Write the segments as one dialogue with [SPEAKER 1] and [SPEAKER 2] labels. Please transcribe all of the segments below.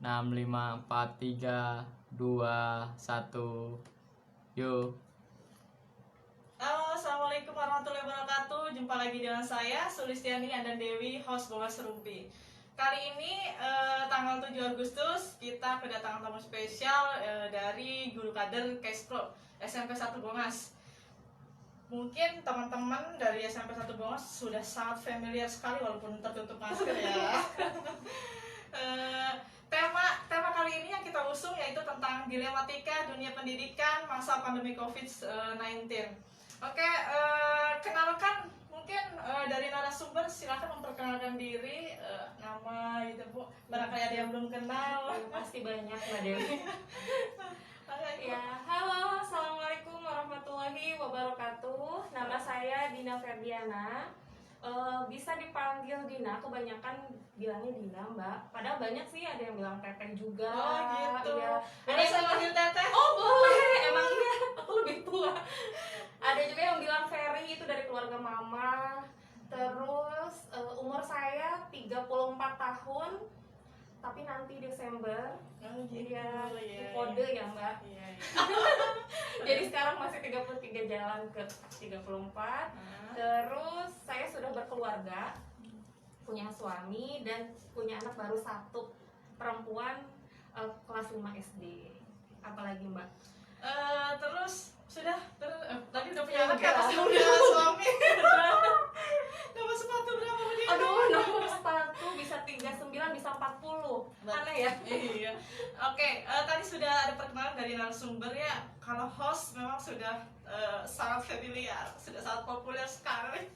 [SPEAKER 1] 6, 5, 4, 3, 2, 1. Yuk.
[SPEAKER 2] Halo, assalamualaikum warahmatullahi wabarakatuh. Jumpa lagi dengan saya Sulistiani dan Dewi, host Bongas Rumpi. Kali ini tanggal 7 Agustus kita kedatangan tamu spesial dari guru kader Kespro SMP 1 Bongas. Mungkin teman-teman dari SMP 1 Bongas sudah sangat familiar sekali walaupun tertutup masker ya. Tema kali ini yang kita usung yaitu tentang dilematika dunia pendidikan masa pandemi COVID-19. Oke, kenalkan mungkin dari narasumber, silakan memperkenalkan diri, nama itu Bu, barangkali ada yang belum kenal.
[SPEAKER 3] Pasti banyak Mbak Dewi. Ya, halo, assalamualaikum warahmatullahi wabarakatuh. Nama saya Dina Ferdiana. Bisa dipanggil Dina, kebanyakan bilangnya Dina Mbak. Padahal banyak sih, ada yang bilang Teteh juga.
[SPEAKER 2] Oh gitu.
[SPEAKER 3] Iya.
[SPEAKER 2] Ada yang panggil Teteh?
[SPEAKER 3] Oh boleh, emang iya, aku lebih tua. Ada juga yang bilang Ferry, itu dari keluarga mama. Terus umur saya 34 tahun, tapi nanti Desember.
[SPEAKER 2] Oh gitu.
[SPEAKER 3] Iya, kode ya Mbak.
[SPEAKER 2] Iya.
[SPEAKER 3] Jadi sekarang masih 33 jalan ke 34. Terus saya sudah berkeluarga, punya suami dan punya anak baru 1, perempuan, kelas 5 SD. Apalagi Mbak?
[SPEAKER 2] Terus sudah tadi udah punya anak
[SPEAKER 3] Enggak.
[SPEAKER 2] kan, pasti udah suami. Nomor sepatu berapa dia?
[SPEAKER 3] Aduh, nomor 1 bisa 39, bisa 40. Aneh ya?
[SPEAKER 2] Iya. Oke, tadi sudah ada perkenalan dari narasumber ya. Kalau host memang sudah sangat familiar, sudah sangat populer sekali.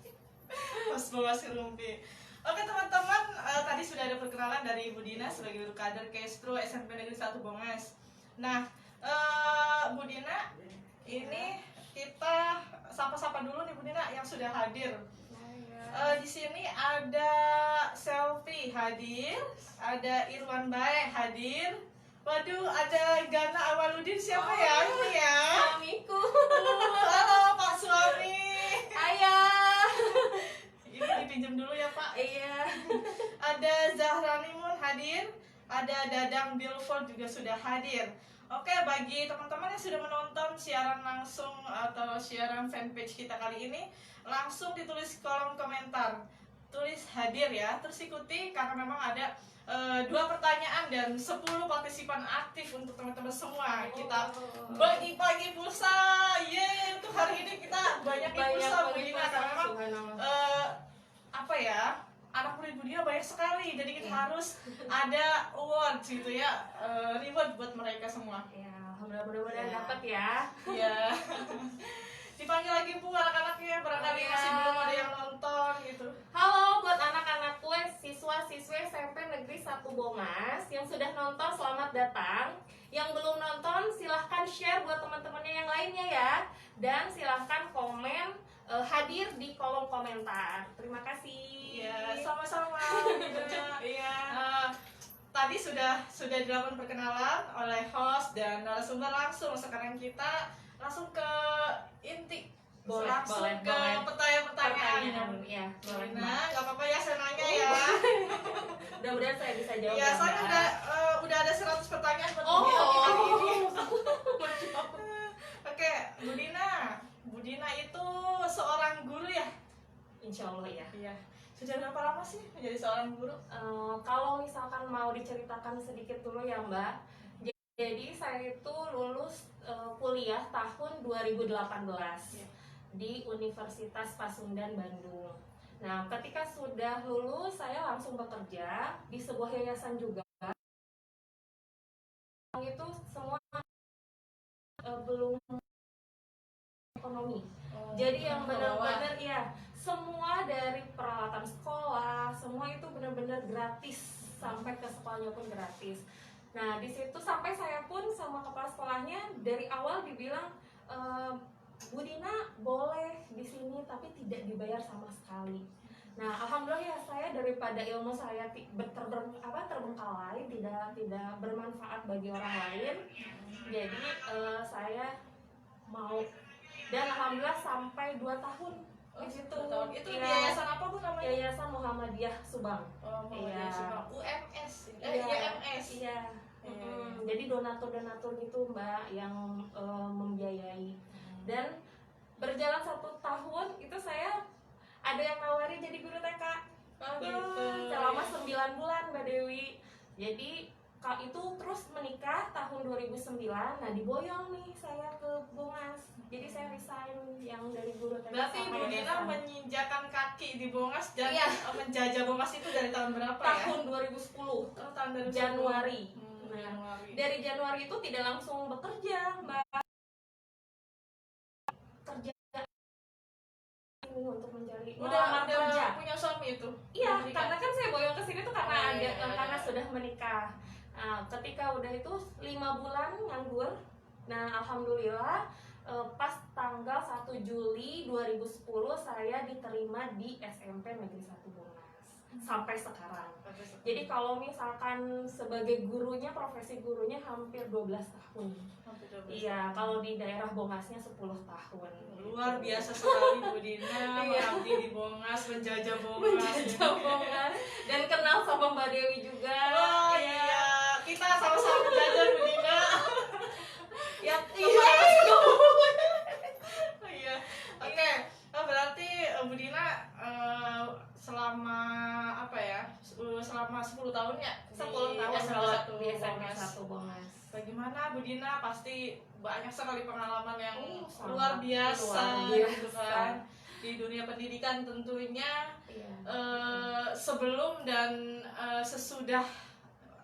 [SPEAKER 2] Host Bongas Rumpi. Oke teman-teman, tadi sudah ada perkenalan dari Ibu Dina sebagai guru kader Kespro SMP Negeri 1 Bongas. Nah, Bu Dina, ini kita sapa-sapa dulu nih Bu Dina yang sudah hadir. Di sini ada Selfie hadir, ada Irwan Bae hadir. Waduh, ada Gana Awaludin, siapa ya ini ya?
[SPEAKER 3] Suamiku.
[SPEAKER 2] Halo Pak Suami.
[SPEAKER 3] Ayah.
[SPEAKER 2] Ini dipinjam dulu ya Pak.
[SPEAKER 3] Iya.
[SPEAKER 2] Ada Zahra Limun hadir, ada Dadang Billboard juga sudah hadir. Oke, bagi teman-teman yang sudah menonton siaran langsung atau siaran fanpage kita kali ini, langsung ditulis kolom komentar, tulis hadir ya, terus ikuti karena memang ada 2 pertanyaan dan 10 partisipan aktif untuk teman-teman semua. Kita bagi-bagi pulsa, untuk hari ini kita banyak pulsa Bu Dina karena memang apa ya, anak murid Bu Dina banyak sekali, jadi kita harus ada award gitu ya, reward buat mereka semua.
[SPEAKER 3] Ya, mudah-mudahan dapat ya.
[SPEAKER 2] Iya. Dipanggil lagi Bu anak-anaknya, barangkali
[SPEAKER 3] Iya.
[SPEAKER 2] masih belum ada yang nonton gitu.
[SPEAKER 3] Halo buat anak-anak gue, siswa-siswi SMP Negeri 1 Bongas yang sudah nonton, selamat datang. Yang belum nonton silahkan share buat teman-temannya yang lainnya ya. Dan silahkan komen hadir di kolom komentar. Terima kasih.
[SPEAKER 2] Iya, sama-sama. Iya. Tadi sudah dilakukan perkenalan oleh host dan narasumber langsung. Sekarang kita langsung ke inti. Langsung ke pertanyaan-pertanyaan.
[SPEAKER 3] Ya, boleh.
[SPEAKER 2] Nah, nggak apa-apa ya saya nanya ya.
[SPEAKER 3] Mudah-mudahan saya bisa jawab.
[SPEAKER 2] Iya,
[SPEAKER 3] ya,
[SPEAKER 2] soalnya
[SPEAKER 3] Mbak.
[SPEAKER 2] udah ada 100 pertanyaan buat
[SPEAKER 3] Oh.
[SPEAKER 2] Bu Dina hari ini. Oke, Bu Dina itu seorang guru ya?
[SPEAKER 3] Insya Allah ya.
[SPEAKER 2] Iya. Sudah berapa lama sih menjadi seorang guru?
[SPEAKER 3] Kalau misalkan mau diceritakan sedikit dulu ya Mbak. Jadi saya itu lulus kuliah tahun 2018 di Universitas Pasundan Bandung. Nah, ketika sudah lulus saya langsung bekerja di sebuah yayasan juga. Itu semua belum ekonomi. Jadi yang benar-benar ya, semua dari peralatan sekolah, semua itu benar-benar gratis, sampai ke sekolahnya pun gratis. Nah, di situ sampai saya pun sama kepala sekolahnya dari awal dibilang, Bu Dina boleh di sini tapi tidak dibayar sama sekali. Nah, alhamdulillah ya, saya daripada ilmu saya terbengkalai, tidak bermanfaat bagi orang lain. Jadi saya mau, dan alhamdulillah sampai 2 tahun
[SPEAKER 2] Oh,
[SPEAKER 3] di situ.
[SPEAKER 2] 10 tahun. Itu
[SPEAKER 3] Iya.
[SPEAKER 2] di yayasan apa Bu namanya?
[SPEAKER 3] Yayasan Muhammadiyah Subang.
[SPEAKER 2] Oh,
[SPEAKER 3] Iya.
[SPEAKER 2] UMS.
[SPEAKER 3] Iya.
[SPEAKER 2] IMS.
[SPEAKER 3] Iya. Jadi donatur-donatur gitu Mbak yang membiayai. Dan berjalan 1 tahun itu saya ada yang nawari jadi guru TK.
[SPEAKER 2] Oh, gitu.
[SPEAKER 3] Selama 9 bulan Mbak Dewi. Jadi Kak itu terus menikah tahun 2009. Nah diboyong nih saya ke Bongas. Jadi saya resign yang dari guru TK.
[SPEAKER 2] Berarti
[SPEAKER 3] sama
[SPEAKER 2] Bu Dina
[SPEAKER 3] yayasan.
[SPEAKER 2] menginjakan kaki di Bongas dan
[SPEAKER 3] Iya.
[SPEAKER 2] menjajah Bongas itu dari tahun berapa
[SPEAKER 3] Tahun
[SPEAKER 2] ya?
[SPEAKER 3] 2010
[SPEAKER 2] Oh, tahun 2010.
[SPEAKER 3] Januari. Nah,
[SPEAKER 2] Januari.
[SPEAKER 3] dari Januari itu tidak langsung bekerja Mbak, kerja ini untuk mencari melamar kerja.
[SPEAKER 2] Punya suami itu?
[SPEAKER 3] Iya,
[SPEAKER 2] Menikah?
[SPEAKER 3] karena kan saya boyong ke sini tuh karena
[SPEAKER 2] Oh, iya, iya,
[SPEAKER 3] karena
[SPEAKER 2] iya.
[SPEAKER 3] sudah menikah. Nah, ketika udah itu 5 bulan nganggur. Nah, alhamdulillah pas tanggal 1 Juli 2010 saya diterima di SMP Negeri 1 Bongas sampai sekarang. Jadi kalau misalkan sebagai gurunya, profesi gurunya hampir 12 tahun.
[SPEAKER 2] Hampir 12
[SPEAKER 3] Iya,
[SPEAKER 2] tahun.
[SPEAKER 3] kalau di daerah Bongasnya 10 tahun.
[SPEAKER 2] Luar biasa sekali Bu Dina
[SPEAKER 3] Iya.
[SPEAKER 2] mengabdi di Bongas, menjajah Bongas.
[SPEAKER 3] Menjajah Bongas dan kenal sama Mbak Dewi juga.
[SPEAKER 2] Oh
[SPEAKER 3] Iya.
[SPEAKER 2] iya, kita sama-sama menjajah Bu Dina.
[SPEAKER 3] Ya,
[SPEAKER 2] Iya.
[SPEAKER 3] iya.
[SPEAKER 2] Iya. Oke. Oh, berarti Bu Dina selama apa ya? Selama 10 tahun ya?
[SPEAKER 3] 10 tahun
[SPEAKER 2] SMP
[SPEAKER 3] di SMP
[SPEAKER 2] Bongas.
[SPEAKER 3] 1 Bongas.
[SPEAKER 2] Bagaimana Bu Dina? Pasti banyak sekali pengalaman yang
[SPEAKER 3] Sangat
[SPEAKER 2] luar biasa,
[SPEAKER 3] luar
[SPEAKER 2] gitu
[SPEAKER 3] biasa.
[SPEAKER 2] kan. Di dunia pendidikan tentunya
[SPEAKER 3] Iya.
[SPEAKER 2] sebelum dan sesudah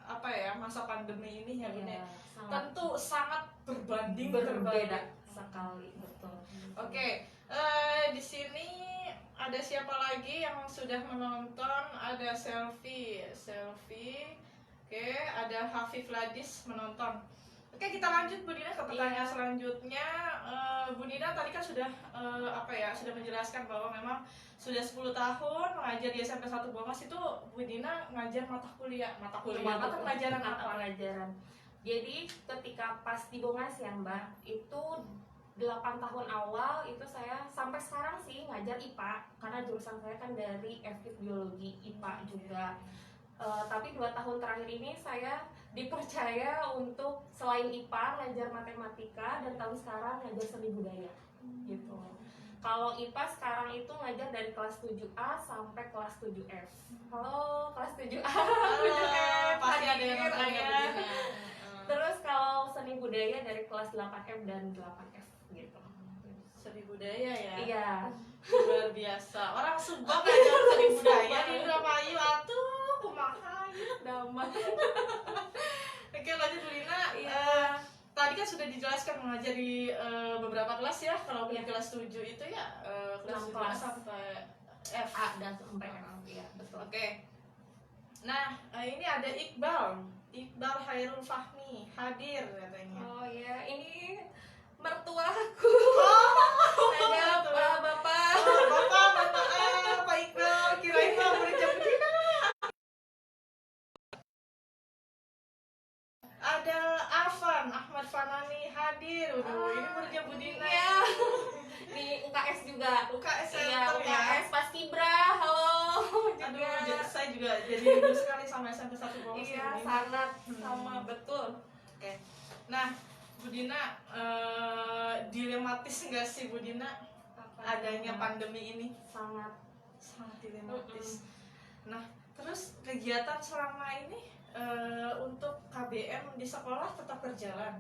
[SPEAKER 2] apa ya masa pandemi ini ya Bu
[SPEAKER 3] Iya,
[SPEAKER 2] Dina.
[SPEAKER 3] sangat
[SPEAKER 2] Tentu sangat berbanding
[SPEAKER 3] berbeda
[SPEAKER 2] terbalik.
[SPEAKER 3] sekali, betul.
[SPEAKER 2] Oke, di sini ada siapa lagi yang sudah menonton? Ada selfie. Oke, ada Hafif Ladis menonton. Oke, kita lanjut Bu Dina ke pertanyaan
[SPEAKER 3] Iya.
[SPEAKER 2] selanjutnya. Bu Dina tadi kan sudah sudah menjelaskan bahwa memang sudah 10 tahun mengajar di SMP 1 Bongas. Itu Bu Dina ngajar mata kuliah, mata pelajaran
[SPEAKER 3] Mata
[SPEAKER 2] apa?
[SPEAKER 3] pelajaran. Jadi ketika pas di Bongas ya Mbak, itu 8 tahun awal itu saya sampai sekarang sih ngajar IPA karena jurusan saya kan dari FIP biologi IPA juga. Tapi 2 tahun terakhir ini saya dipercaya untuk selain IPA ngajar matematika dan tahun sekarang ngajar seni budaya gitu. Kalau IPA sekarang itu ngajar dari kelas 7A sampai kelas 7F. Halo kelas 7A, 7F,
[SPEAKER 2] Pasti ada yang
[SPEAKER 3] hadir,
[SPEAKER 2] nonton ya Bu
[SPEAKER 3] ya.
[SPEAKER 2] Dina.
[SPEAKER 3] Terus kalau seni budaya dari kelas 8F dan 8F gitu.
[SPEAKER 2] Seni budaya ya.
[SPEAKER 3] Iya.
[SPEAKER 2] Luar biasa. Orang Subang ngajar seni budaya di Indramayu atuh kumaha ieu damai. Oke, lanjut Bu Dina.
[SPEAKER 3] Iya.
[SPEAKER 2] Tadi kan sudah dijelaskan mengajar di beberapa kelas ya. Kalau di
[SPEAKER 3] Iya.
[SPEAKER 2] kelas 7 itu ya kelas 7
[SPEAKER 3] 6 kelas.
[SPEAKER 2] sampai F.
[SPEAKER 3] A dan sampai F. Iya, betul.
[SPEAKER 2] Oke. Nah, ini ada Iqbal Hairul Fahmi hadir katanya.
[SPEAKER 3] Oh iya, ini mertuaku. Ada
[SPEAKER 2] betul.
[SPEAKER 3] Bapak.
[SPEAKER 2] Pak Iqbal, kirain mau bekerja begini. Ada Afan Ahmad Fanani hadir. Waduh, ini muridnya Bu Dina.
[SPEAKER 3] Iya. Di UKS juga.
[SPEAKER 2] UKS
[SPEAKER 3] Iya,
[SPEAKER 2] Center ya.
[SPEAKER 3] UKS Paskibra. Halo.
[SPEAKER 2] Aduh, saya juga jadi rindu sekali sama SMP 1 Bongas.
[SPEAKER 3] Iya,
[SPEAKER 2] ini.
[SPEAKER 3] sangat sama betul.
[SPEAKER 2] Oke. Nah, Bu Dina, dilematis nggak sih Bu Dina adanya pandemi ini?
[SPEAKER 3] sangat
[SPEAKER 2] Sangat dilematis. Nah, terus kegiatan selama ini untuk KBM di sekolah tetap berjalan.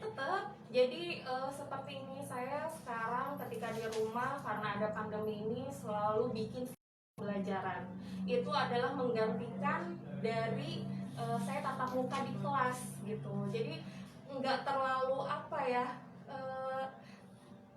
[SPEAKER 3] tetap. Jadi seperti ini saya sekarang ketika di rumah karena ada pandemi ini selalu bikin pembelajaran. Itu adalah menggantikan dari saya tatap muka di kelas gitu. Jadi nggak terlalu apa ya.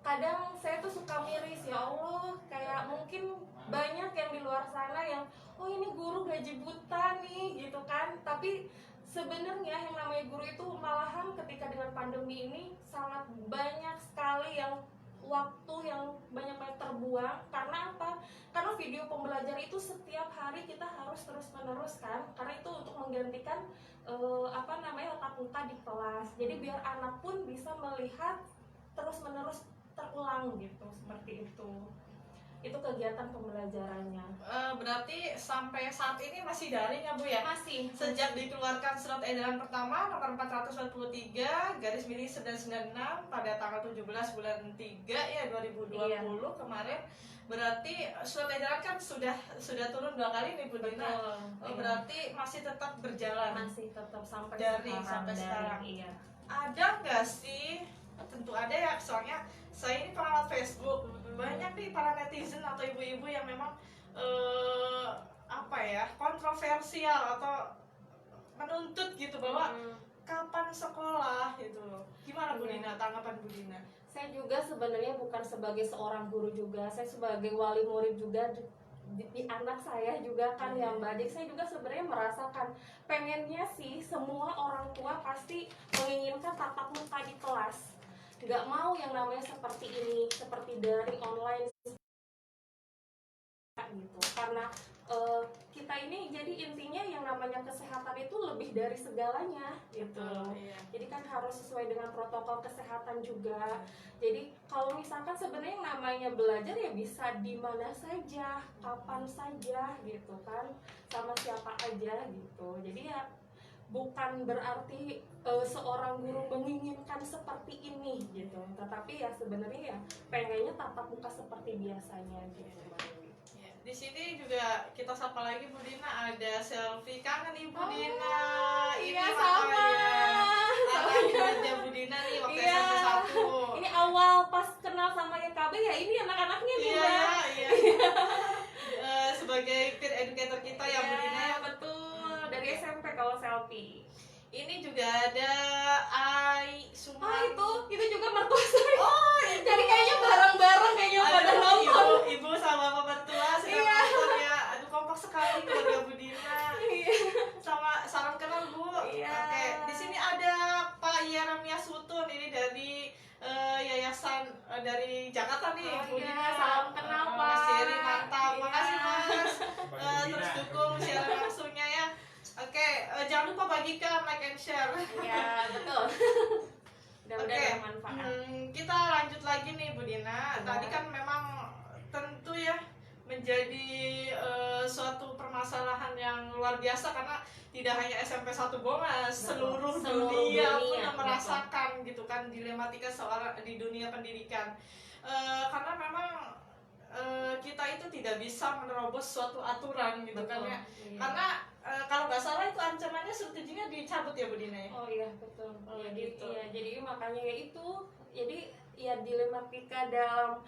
[SPEAKER 3] Kadang saya tuh suka miris, ya Allah, kayak mungkin banyak yang di luar sana yang oh ini guru gaji buta nih gitu kan, tapi sebenarnya yang namanya guru itu malahan ketika dengan pandemi ini sangat banyak sekali yang waktu yang banyak terbuang. Karena apa? Karena video pembelajaran itu setiap hari kita harus terus menerus kan, karena itu untuk menggantikan tatap muka di kelas. Jadi biar anak pun bisa melihat terus menerus terulang gitu, seperti itu. itu kegiatan pembelajarannya.
[SPEAKER 2] Berarti sampai saat ini masih daring ya Bu ya?
[SPEAKER 3] Masih
[SPEAKER 2] Sejak dikeluarkan surat edaran pertama nomor 443 garis miring 996 pada tanggal 17 bulan 3 ya 2020
[SPEAKER 3] Iya.
[SPEAKER 2] kemarin, berarti surat edaran kan sudah turun 2 kali nih Bu Dina.
[SPEAKER 3] betul. Iya.
[SPEAKER 2] Berarti masih tetap berjalan.
[SPEAKER 3] Masih tetap sampai
[SPEAKER 2] Daring
[SPEAKER 3] sekarang.
[SPEAKER 2] sampai sekarang.
[SPEAKER 3] Iya.
[SPEAKER 2] Ada nggak sih? Tentu ada ya, soalnya saya ini pengamat Facebook. Banyak nih para netizen atau ibu-ibu yang memang apa ya, kontroversial atau menuntut gitu bahwa kapan sekolah gitu. Gimana Bu
[SPEAKER 3] Iya.
[SPEAKER 2] Dina, tanggapan Bu Dina?
[SPEAKER 3] Saya juga sebenarnya bukan sebagai seorang guru juga, saya sebagai wali murid juga di anak saya juga kan yang Mbak. Jadi saya juga sebenarnya merasakan pengennya sih semua orang tua pasti menginginkan tatap muka di kelas, nggak mau yang namanya seperti ini, seperti dari online gitu. Karena kita ini jadi intinya yang namanya kesehatan itu lebih dari segalanya gitu.
[SPEAKER 2] Iya.
[SPEAKER 3] Jadi kan harus sesuai dengan protokol kesehatan juga. Jadi kalau misalkan sebenarnya yang namanya belajar ya bisa di mana saja, kapan saja gitu kan, sama siapa aja gitu. Jadi ya bukan berarti seorang guru menginginkan seperti ini gitu, tetapi ya sebenarnya ya pengennya tatap muka seperti biasanya gitu.
[SPEAKER 2] Ya, di sini juga kita sapa lagi Bu Dina, ada selfie kangen nih Bu Dina. Ini
[SPEAKER 3] iya,
[SPEAKER 2] makanya anak Bu Dina nih waktu
[SPEAKER 3] Iya.
[SPEAKER 2] SMP 1.
[SPEAKER 3] Ini awal pas kenal sama YKB ya ini anak-anaknya nih
[SPEAKER 2] Iya,
[SPEAKER 3] Mbak.
[SPEAKER 2] iya. Sebagai peer educator kita ya Bu Dina.
[SPEAKER 3] Iya, betul, dari SMP kalau selfie.
[SPEAKER 2] Ini juga ada Ai Suman.
[SPEAKER 3] Itu juga mertua saya.
[SPEAKER 2] Oh,
[SPEAKER 3] Jadi kayaknya bareng-bareng kayaknya pada
[SPEAKER 2] aduh,
[SPEAKER 3] nonton.
[SPEAKER 2] ibu sama bapak mertua sedang
[SPEAKER 3] Iya.
[SPEAKER 2] nonton ya. Aduh, kompak sekali keluarga Bu Dina.
[SPEAKER 3] Iya.
[SPEAKER 2] Sama salam kenal Bu.
[SPEAKER 3] Iya.
[SPEAKER 2] Oke, di sini ada Pak Yeremia Sutun, ini dari yayasan dari Jakarta nih.
[SPEAKER 3] Oh
[SPEAKER 2] Bu
[SPEAKER 3] iya,
[SPEAKER 2] Dina.
[SPEAKER 3] salam kenal,
[SPEAKER 2] Mas
[SPEAKER 3] Pak.
[SPEAKER 2] Jerry, mantap.
[SPEAKER 3] Iya.
[SPEAKER 2] Makasih Mas.
[SPEAKER 4] Bagi
[SPEAKER 2] Terus
[SPEAKER 4] Dina.
[SPEAKER 2] dukung siaran langsungnya ya. Oke, jangan lupa bagikan, like and share.
[SPEAKER 3] Iya, betul. Mudah-mudahan
[SPEAKER 2] Oke,
[SPEAKER 3] bermanfaat.
[SPEAKER 2] kita lanjut lagi nih Bu Dina.
[SPEAKER 3] Iya.
[SPEAKER 2] Tadi kan memang tentu ya menjadi suatu permasalahan yang luar biasa karena tidak hanya SMP 1 Bongas, seluruh dunia pun
[SPEAKER 3] dunia,
[SPEAKER 2] merasakan gitu kan dilematika di dunia pendidikan. Karena memang kita itu tidak bisa menerobos suatu aturan gitu kan ya.
[SPEAKER 3] Iya.
[SPEAKER 2] Karena kalau nggak salah itu ancamannya subsidinya dicabut ya Bu Dina ya.
[SPEAKER 3] Oh iya, betul.
[SPEAKER 2] Oh,
[SPEAKER 3] Jadi
[SPEAKER 2] gitu.
[SPEAKER 3] iya, jadi makanya ya itu, jadi ya dilematika dalam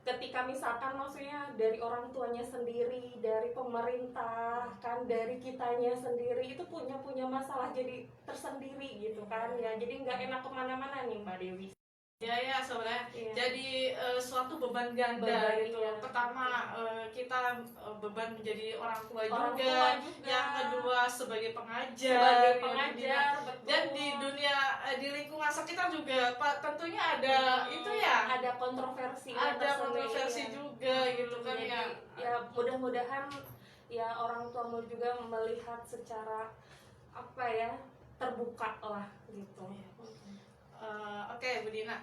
[SPEAKER 3] ketika misalkan maksudnya dari orang tuanya sendiri, dari pemerintah kan, dari kitanya sendiri itu punya masalah jadi tersendiri gitu kan ya, jadi nggak enak kemana-mana nih Mbak Dewi.
[SPEAKER 2] Ya sebenarnya
[SPEAKER 3] Iya.
[SPEAKER 2] jadi suatu beban ganda
[SPEAKER 3] Beban,
[SPEAKER 2] gitu.
[SPEAKER 3] iya.
[SPEAKER 2] Pertama kita beban menjadi orang tua
[SPEAKER 3] Orang
[SPEAKER 2] juga.
[SPEAKER 3] tua juga.
[SPEAKER 2] Yang kedua sebagai pengajar.
[SPEAKER 3] Sebagai
[SPEAKER 2] gitu, Dina.
[SPEAKER 3] pengajar, betul.
[SPEAKER 2] Dan di dunia di lingkungan sekitar juga Pak tentunya ada itu ya.
[SPEAKER 3] Ada kontroversi.
[SPEAKER 2] Ada kontroversi juga gitu kan
[SPEAKER 3] Jadi,
[SPEAKER 2] ya.
[SPEAKER 3] ya mudah-mudahan ya orang tua juga melihat secara apa ya, terbuka lah gitu.
[SPEAKER 2] Oke, Bu Dina.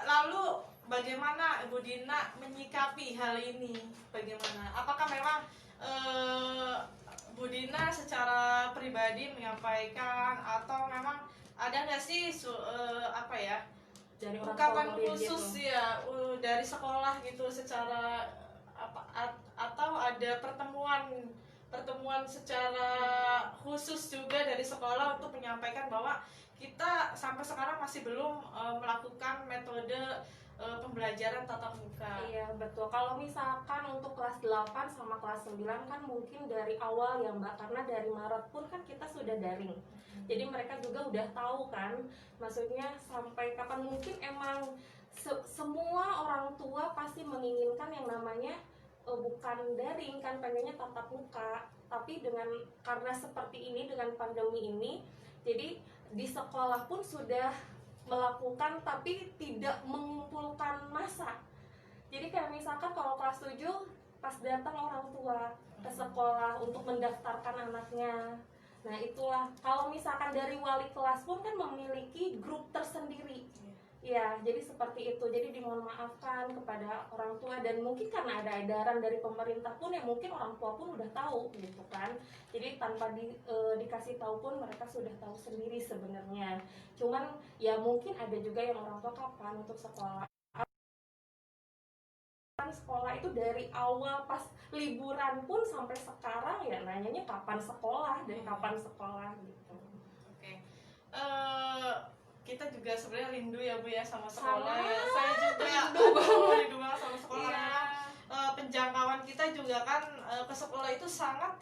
[SPEAKER 2] Lalu bagaimana Bu Dina menyikapi hal ini? Bagaimana? Apakah memang Bu Dina secara pribadi menyampaikan atau memang ada nggak sih apa ya?
[SPEAKER 3] Dari orang
[SPEAKER 2] Ungkapan
[SPEAKER 3] tua murid
[SPEAKER 2] khusus
[SPEAKER 3] gitu.
[SPEAKER 2] ya dari sekolah gitu secara apa atau ada pertemuan secara khusus juga dari sekolah untuk menyampaikan bahwa kita sampai sekarang masih belum melakukan metode pembelajaran tatap muka.
[SPEAKER 3] Iya betul. Kalau misalkan untuk kelas 8 sama kelas 9 kan mungkin dari awal ya Mbak, karena dari Maret pun kan kita sudah daring. Jadi mereka juga udah tahu kan, maksudnya sampai kapan mungkin emang semua orang tua pasti menginginkan yang namanya bukan daring kan, pengennya tatap muka. Tapi karena seperti ini, dengan pandemi ini, jadi di sekolah pun sudah melakukan tapi tidak mengumpulkan massa. Jadi kayak misalkan kalau kelas 7 pas datang orang tua ke sekolah untuk mendaftarkan anaknya. Nah itulah, kalau misalkan dari wali kelas pun kan memiliki grup tersendiri. Ya, jadi seperti itu. Jadi dimohon maafkan kepada orang tua, dan mungkin karena ada edaran dari pemerintah pun ya mungkin orang tua pun udah tahu gitu kan. Jadi tanpa dikasih tahu pun mereka sudah tahu sendiri sebenarnya. Cuman ya mungkin ada juga yang orang tua kapan untuk sekolah. Sekolah itu dari awal pas liburan pun sampai sekarang ya nanyanya kapan sekolah dan kapan sekolah gitu.
[SPEAKER 2] Oke. Kita juga sebenarnya rindu ya Bu ya sama sekolah
[SPEAKER 3] Sama.
[SPEAKER 2] ya. Saya juga rindu banget sama sekolah
[SPEAKER 3] Iya.
[SPEAKER 2] karena penjangkauan kita juga kan ke sekolah itu sangat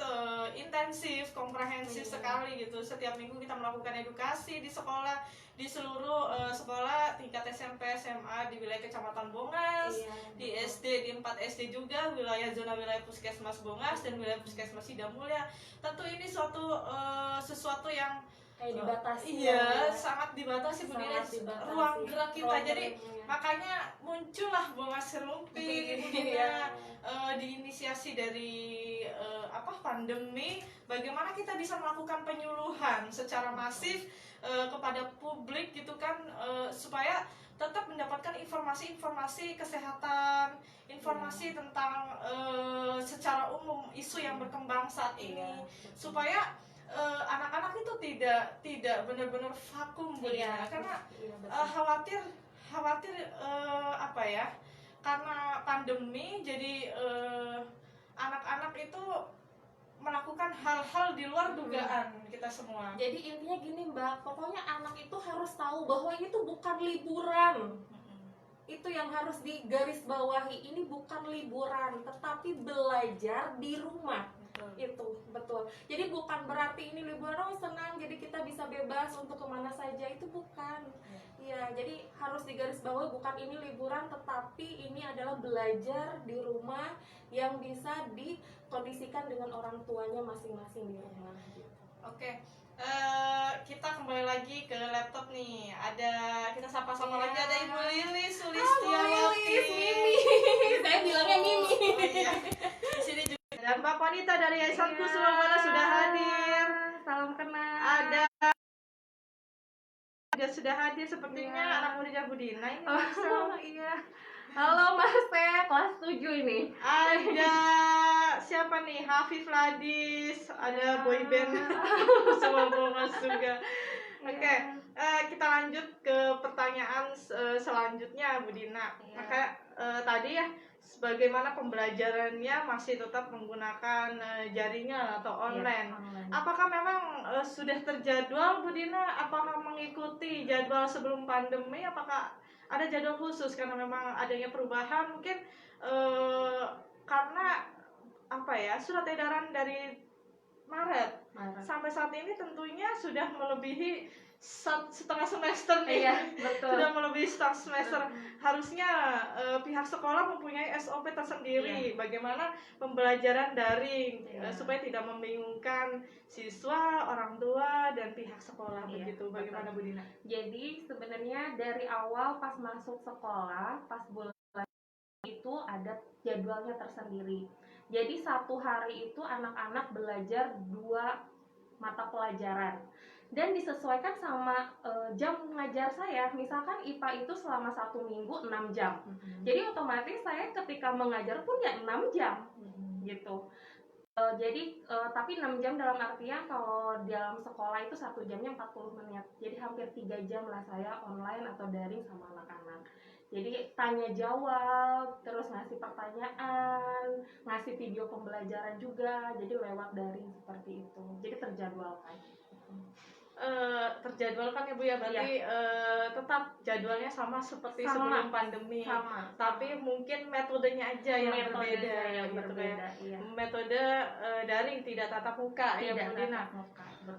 [SPEAKER 2] intensif, komprehensif
[SPEAKER 3] Iya.
[SPEAKER 2] sekali gitu. Setiap minggu kita melakukan edukasi di sekolah, di seluruh sekolah tingkat SMP, SMA di wilayah Kecamatan Bongas,
[SPEAKER 3] Iya,
[SPEAKER 2] di
[SPEAKER 3] betul.
[SPEAKER 2] SD, di 4 SD juga, wilayah zona wilayah Puskesmas Bongas dan wilayah Puskesmas Sidamulya. Tentu ini sesuatu yang
[SPEAKER 3] Kayak dibatasi.
[SPEAKER 2] iya, sangat dibatasi Bu Dina,
[SPEAKER 3] Sangat dibatasi.
[SPEAKER 2] ruang gerak kita.
[SPEAKER 3] Ruang
[SPEAKER 2] Jadi
[SPEAKER 3] geraknya.
[SPEAKER 2] makanya muncullah Bongas Serumpi Bu Dina,
[SPEAKER 3] Iya.
[SPEAKER 2] diinisiasi dari pandemi. Bagaimana kita bisa melakukan penyuluhan secara masif kepada publik gitu kan, supaya tetap mendapatkan informasi-informasi kesehatan, informasi tentang secara umum isu yang berkembang saat ini,
[SPEAKER 3] Iya,
[SPEAKER 2] supaya anak-anak itu tidak benar-benar vakum Bu Dina. Karena
[SPEAKER 3] iya, betul.
[SPEAKER 2] khawatir karena pandemi jadi anak-anak itu melakukan hal-hal di luar dugaan kita semua.
[SPEAKER 3] Jadi intinya gini Mbak, pokoknya anak itu harus tahu bahwa ini tuh bukan liburan. Itu yang harus digarisbawahi, ini bukan liburan, tetapi belajar di rumah. Itu betul. Jadi bukan berarti ini liburan senang jadi kita bisa bebas untuk kemana saja, itu bukan. Ya, jadi harus digarisbawahi bukan ini liburan, tetapi ini adalah belajar di rumah yang bisa dikondisikan dengan orang tuanya masing-masing di rumah.
[SPEAKER 2] Oke, kita kembali lagi ke laptop nih. Kita sapa-sapa lagi, ada Ibu Lilis Sulistiawati.
[SPEAKER 3] Mimi. Saya bilangnya Mimi.
[SPEAKER 2] Oh, iya. Di sini juga dan Mbak Panita dari Yayasan Kusuma sudah hadir.
[SPEAKER 3] Salam kenal.
[SPEAKER 2] Ada juga sudah hadir sepertinya anak muridnya Bu Dina ini.
[SPEAKER 3] Oh iya. Halo Mas Teh, kelas 7 ini.
[SPEAKER 2] Ada siapa nih? Hafif Ladis, ada boyband Kusuma Bongas juga. Oke, kita lanjut ke pertanyaan selanjutnya Bu Dina. Maka tadi ya, bagaimana pembelajarannya masih tetap menggunakan jaringan atau online. Apakah memang sudah terjadwal Bu Dina? Apakah mengikuti jadwal sebelum pandemi? Apakah ada jadwal khusus karena memang adanya perubahan mungkin karena surat edaran dari Maret sampai saat ini tentunya sudah melebihi setengah semester nih.
[SPEAKER 3] Iya, betul.
[SPEAKER 2] Sudah melebihi setengah semester. Harusnya pihak sekolah mempunyai SOP tersendiri bagaimana pembelajaran daring supaya tidak membingungkan siswa, orang tua dan pihak sekolah begitu. Bagaimana Bu Dina?
[SPEAKER 3] Jadi sebenarnya dari awal pas masuk sekolah, pas bulan itu ada jadwalnya tersendiri. Jadi satu hari itu anak-anak belajar 2 mata pelajaran dan disesuaikan sama jam mengajar saya. Misalkan IPA itu selama 1 minggu 6 jam. Jadi otomatis saya ketika mengajar pun ya 6 jam gitu. Jadi tapi 6 jam dalam artian kalau dalam sekolah itu 1 jamnya 40 menit. Jadi hampir 3 jam lah saya online atau daring sama anak-anak. Jadi tanya jawab, terus ngasih pertanyaan, ngasih video pembelajaran juga. Jadi lewat daring seperti itu. Jadi terjadwalkan.
[SPEAKER 2] Terjadwalkan ya Bu ya, berarti tetap jadwalnya sama seperti sebelum pandemi.
[SPEAKER 3] Sama.
[SPEAKER 2] Tapi mungkin metodenya aja yang berbeda.
[SPEAKER 3] Iya.
[SPEAKER 2] Metode daring, tidak tatap muka ya Bu Dina.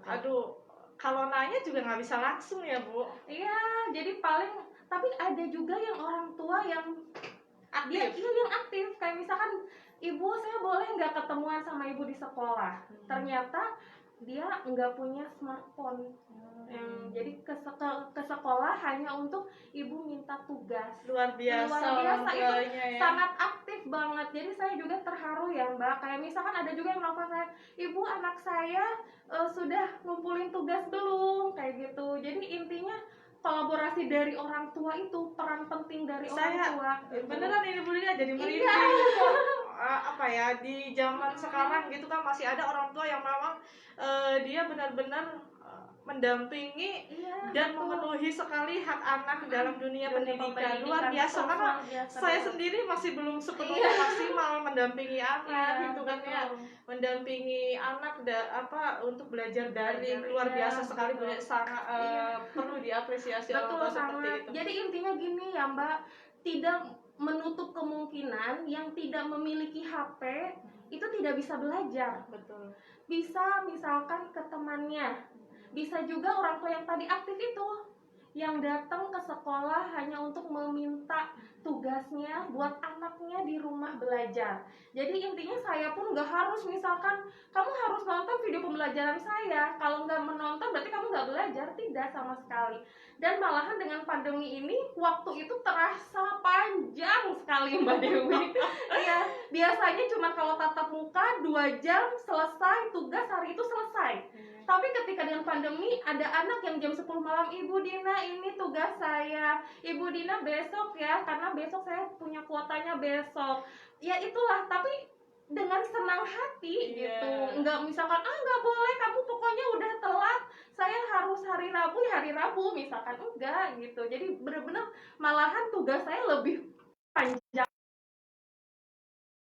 [SPEAKER 2] Aduh, kalau nanya juga nggak bisa langsung ya Bu.
[SPEAKER 3] Iya, jadi paling tapi ada juga yang orang tua yang
[SPEAKER 2] Aktif.
[SPEAKER 3] yang aktif. Kayak misalkan, ibu saya boleh nggak ketemuan sama ibu di sekolah? Ternyata dia nggak punya smartphone. Jadi ke sekolah hanya untuk ibu minta tugas.
[SPEAKER 2] Luar biasa
[SPEAKER 3] itu
[SPEAKER 2] ya.
[SPEAKER 3] sangat aktif banget. Jadi saya juga terharu ya Mbak. Kayak misalkan ada juga yang nelfon saya, ibu anak saya sudah ngumpulin tugas belum? Kayak gitu. Jadi intinya kolaborasi dari orang tua itu, peran penting dari orang tua gitu.
[SPEAKER 2] Beneran ini Bu Dina jadi merinding. Apa ya, di zaman sekarang gitu kan masih ada orang tua yang memang dia benar-benar mendampingi dan memenuhi sekali hak anak dalam dunia pendidikan. Luar biasa, karena saya sendiri masih belum sepenuhnya maksimal mendampingi anak gitu kan ya, mendampingi anak untuk belajar daring. Luar biasa sekali, sangat perlu diapresiasi orang tua seperti itu.
[SPEAKER 3] Jadi intinya gini ya Mbak, tidak menutup kemungkinan yang tidak memiliki HP itu tidak bisa belajar.
[SPEAKER 2] Betul.
[SPEAKER 3] Bisa misalkan ke temannya, bisa juga orang tua yang tadi aktif itu yang datang ke sekolah hanya untuk meminta tugasnya buat anaknya di rumah belajar. Jadi intinya saya pun nggak harus misalkan kamu harus nonton video pembelajaran saya, kalau nggak menonton berarti kamu nggak belajar, tidak sama sekali. Dan malahan dengan pandemi ini waktu itu terasa panjang sekali Mbak Dewi. Ya, biasanya cuma kalau tatap muka 2 jam selesai, tugas hari itu selesai. Tapi ketika dengan pandemi ada anak yang jam 10 malam, Ibu Dina ini tugas saya, Ibu Dina besok ya, karena besok saya punya kuotanya besok. Ya itulah, tapi dengan senang hati gitu. Enggak misalkan enggak boleh, kamu pokoknya udah telat, saya harus hari Rabu ya hari Rabu misalkan, enggak gitu. Jadi benar-benar malahan tugas saya lebih panjang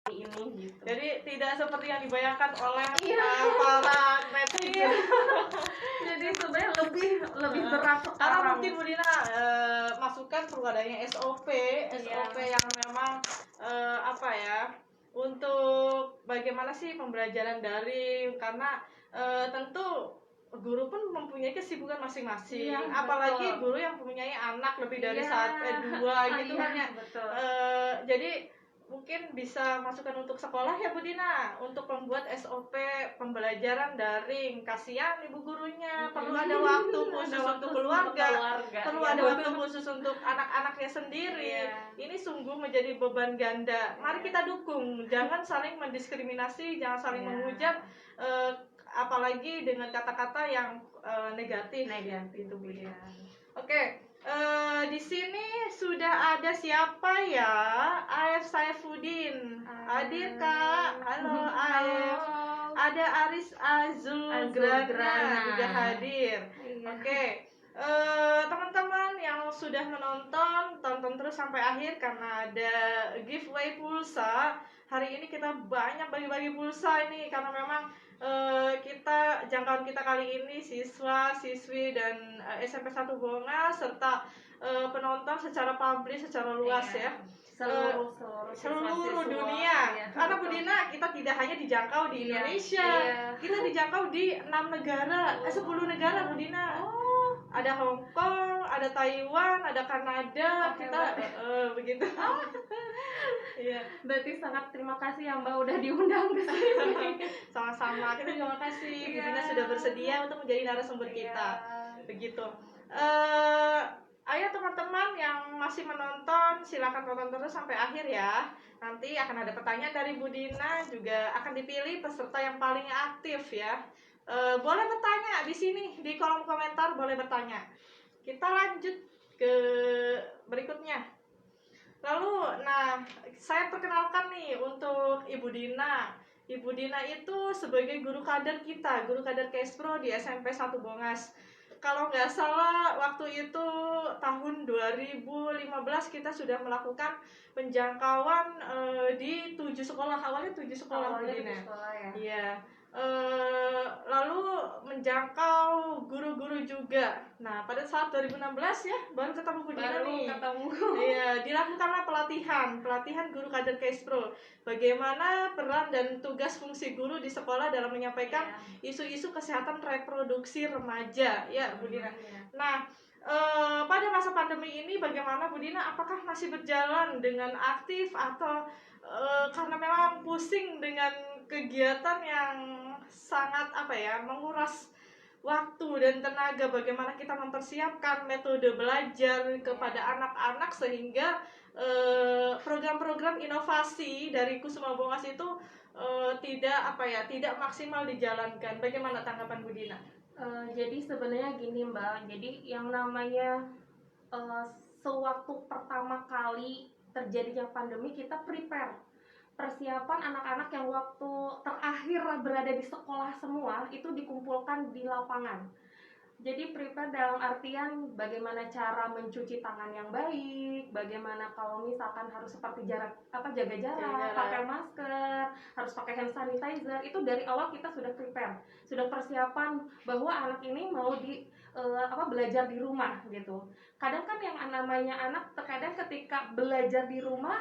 [SPEAKER 3] ini gitu.
[SPEAKER 2] Jadi tidak seperti yang dibayangkan oleh para netizen.
[SPEAKER 3] Jadi sebenarnya lebih berat
[SPEAKER 2] Karena
[SPEAKER 3] sekarang.
[SPEAKER 2] mungkin Bu Dina masukkan perlu adanya SOP yang memang untuk bagaimana sih pembelajaran daring, karena tentu guru pun mempunyai kesibukan masing-masing, apalagi guru yang mempunyai anak lebih dari 2 gitu kan ya. Jadi mungkin bisa masukkan untuk sekolah ya Bu Dina, untuk membuat SOP pembelajaran daring. Kasihan ibu gurunya, perlu ada waktu khusus untuk keluarga, perlu ada waktu khusus untuk anak-anaknya sendiri. Ini sungguh menjadi beban ganda. Mari kita dukung, jangan saling mendiskriminasi, jangan saling menghujat, apalagi dengan kata-kata yang negatif itu Bu Dina. Oke. Di sini sudah ada siapa ya? Aef Saifuddin. Hadir Kak. Halo Aef. Ada Aris Azul Grana juga hadir. Oke. Teman-teman yang sudah menonton, tonton terus sampai akhir karena ada giveaway pulsa. Hari ini kita banyak bagi-bagi pulsa ini karena memang jangkauan kita kali ini siswa, siswi dan SMP 1 Bonga serta penonton secara publik, secara luas ya. Seluruh dunia. Karena Bu Dina kita tidak hanya dijangkau di Indonesia, kita dijangkau di 6 negara, 10 negara Bu Dina. Ada Hong Kong, ada Taiwan, ada Kanada, kita begitu. Iya.
[SPEAKER 3] Berarti sangat terima kasih ya Mbak udah diundang ke sini.
[SPEAKER 2] Sama-sama, kita juga makasih Bu Dina sudah bersedia untuk menjadi narasumber kita. Begitu. Ayo teman-teman yang masih menonton, silakan tonton terus sampai akhir ya. Nanti akan ada pertanyaan dari Bu Dina, juga akan dipilih peserta yang paling aktif ya. Boleh bertanya di sini di kolom komentar, boleh bertanya. Kita lanjut ke berikutnya. Lalu, saya perkenalkan nih untuk Ibu Dina. Ibu Dina itu sebagai guru kader kita, guru kader Kespro di SMP 1 Bongas. Kalau nggak salah waktu itu tahun 2015 kita sudah melakukan penjangkauan di 7 sekolah, awalnya 7 sekolah Bu Dina. Iya. Lalu menjangkau guru-guru juga. Nah, pada saat 2016 ya baru ketemu Bu Dina nih. Iya, dilakukanlah pelatihan guru kader Kespro. Bagaimana peran dan tugas fungsi guru di sekolah dalam menyampaikan isu-isu kesehatan reproduksi remaja, ya Bu Dina. Nah, pada masa pandemi ini bagaimana Bu Dina? Apakah masih berjalan dengan aktif atau karena memang pusing dengan kegiatan yang sangat menguras waktu dan tenaga, bagaimana kita mempersiapkan metode belajar kepada anak-anak sehingga program-program inovasi dari Kusuma Bongas itu tidak maksimal dijalankan. Bagaimana tanggapan Bu Dina?
[SPEAKER 3] Jadi sebenarnya gini Mbak, jadi yang namanya eh, sewaktu pertama kali terjadinya pandemi kita prepare persiapan anak-anak yang waktu terakhir berada di sekolah semua itu dikumpulkan di lapangan. Jadi prepare dalam artian bagaimana cara mencuci tangan yang baik, bagaimana kalau misalkan harus seperti jaga jarak, pakai masker, harus pakai hand sanitizer. Itu dari awal kita sudah prepare, sudah persiapan bahwa anak ini mau belajar di rumah gitu. Kadang kan yang namanya anak terkadang ketika belajar di rumah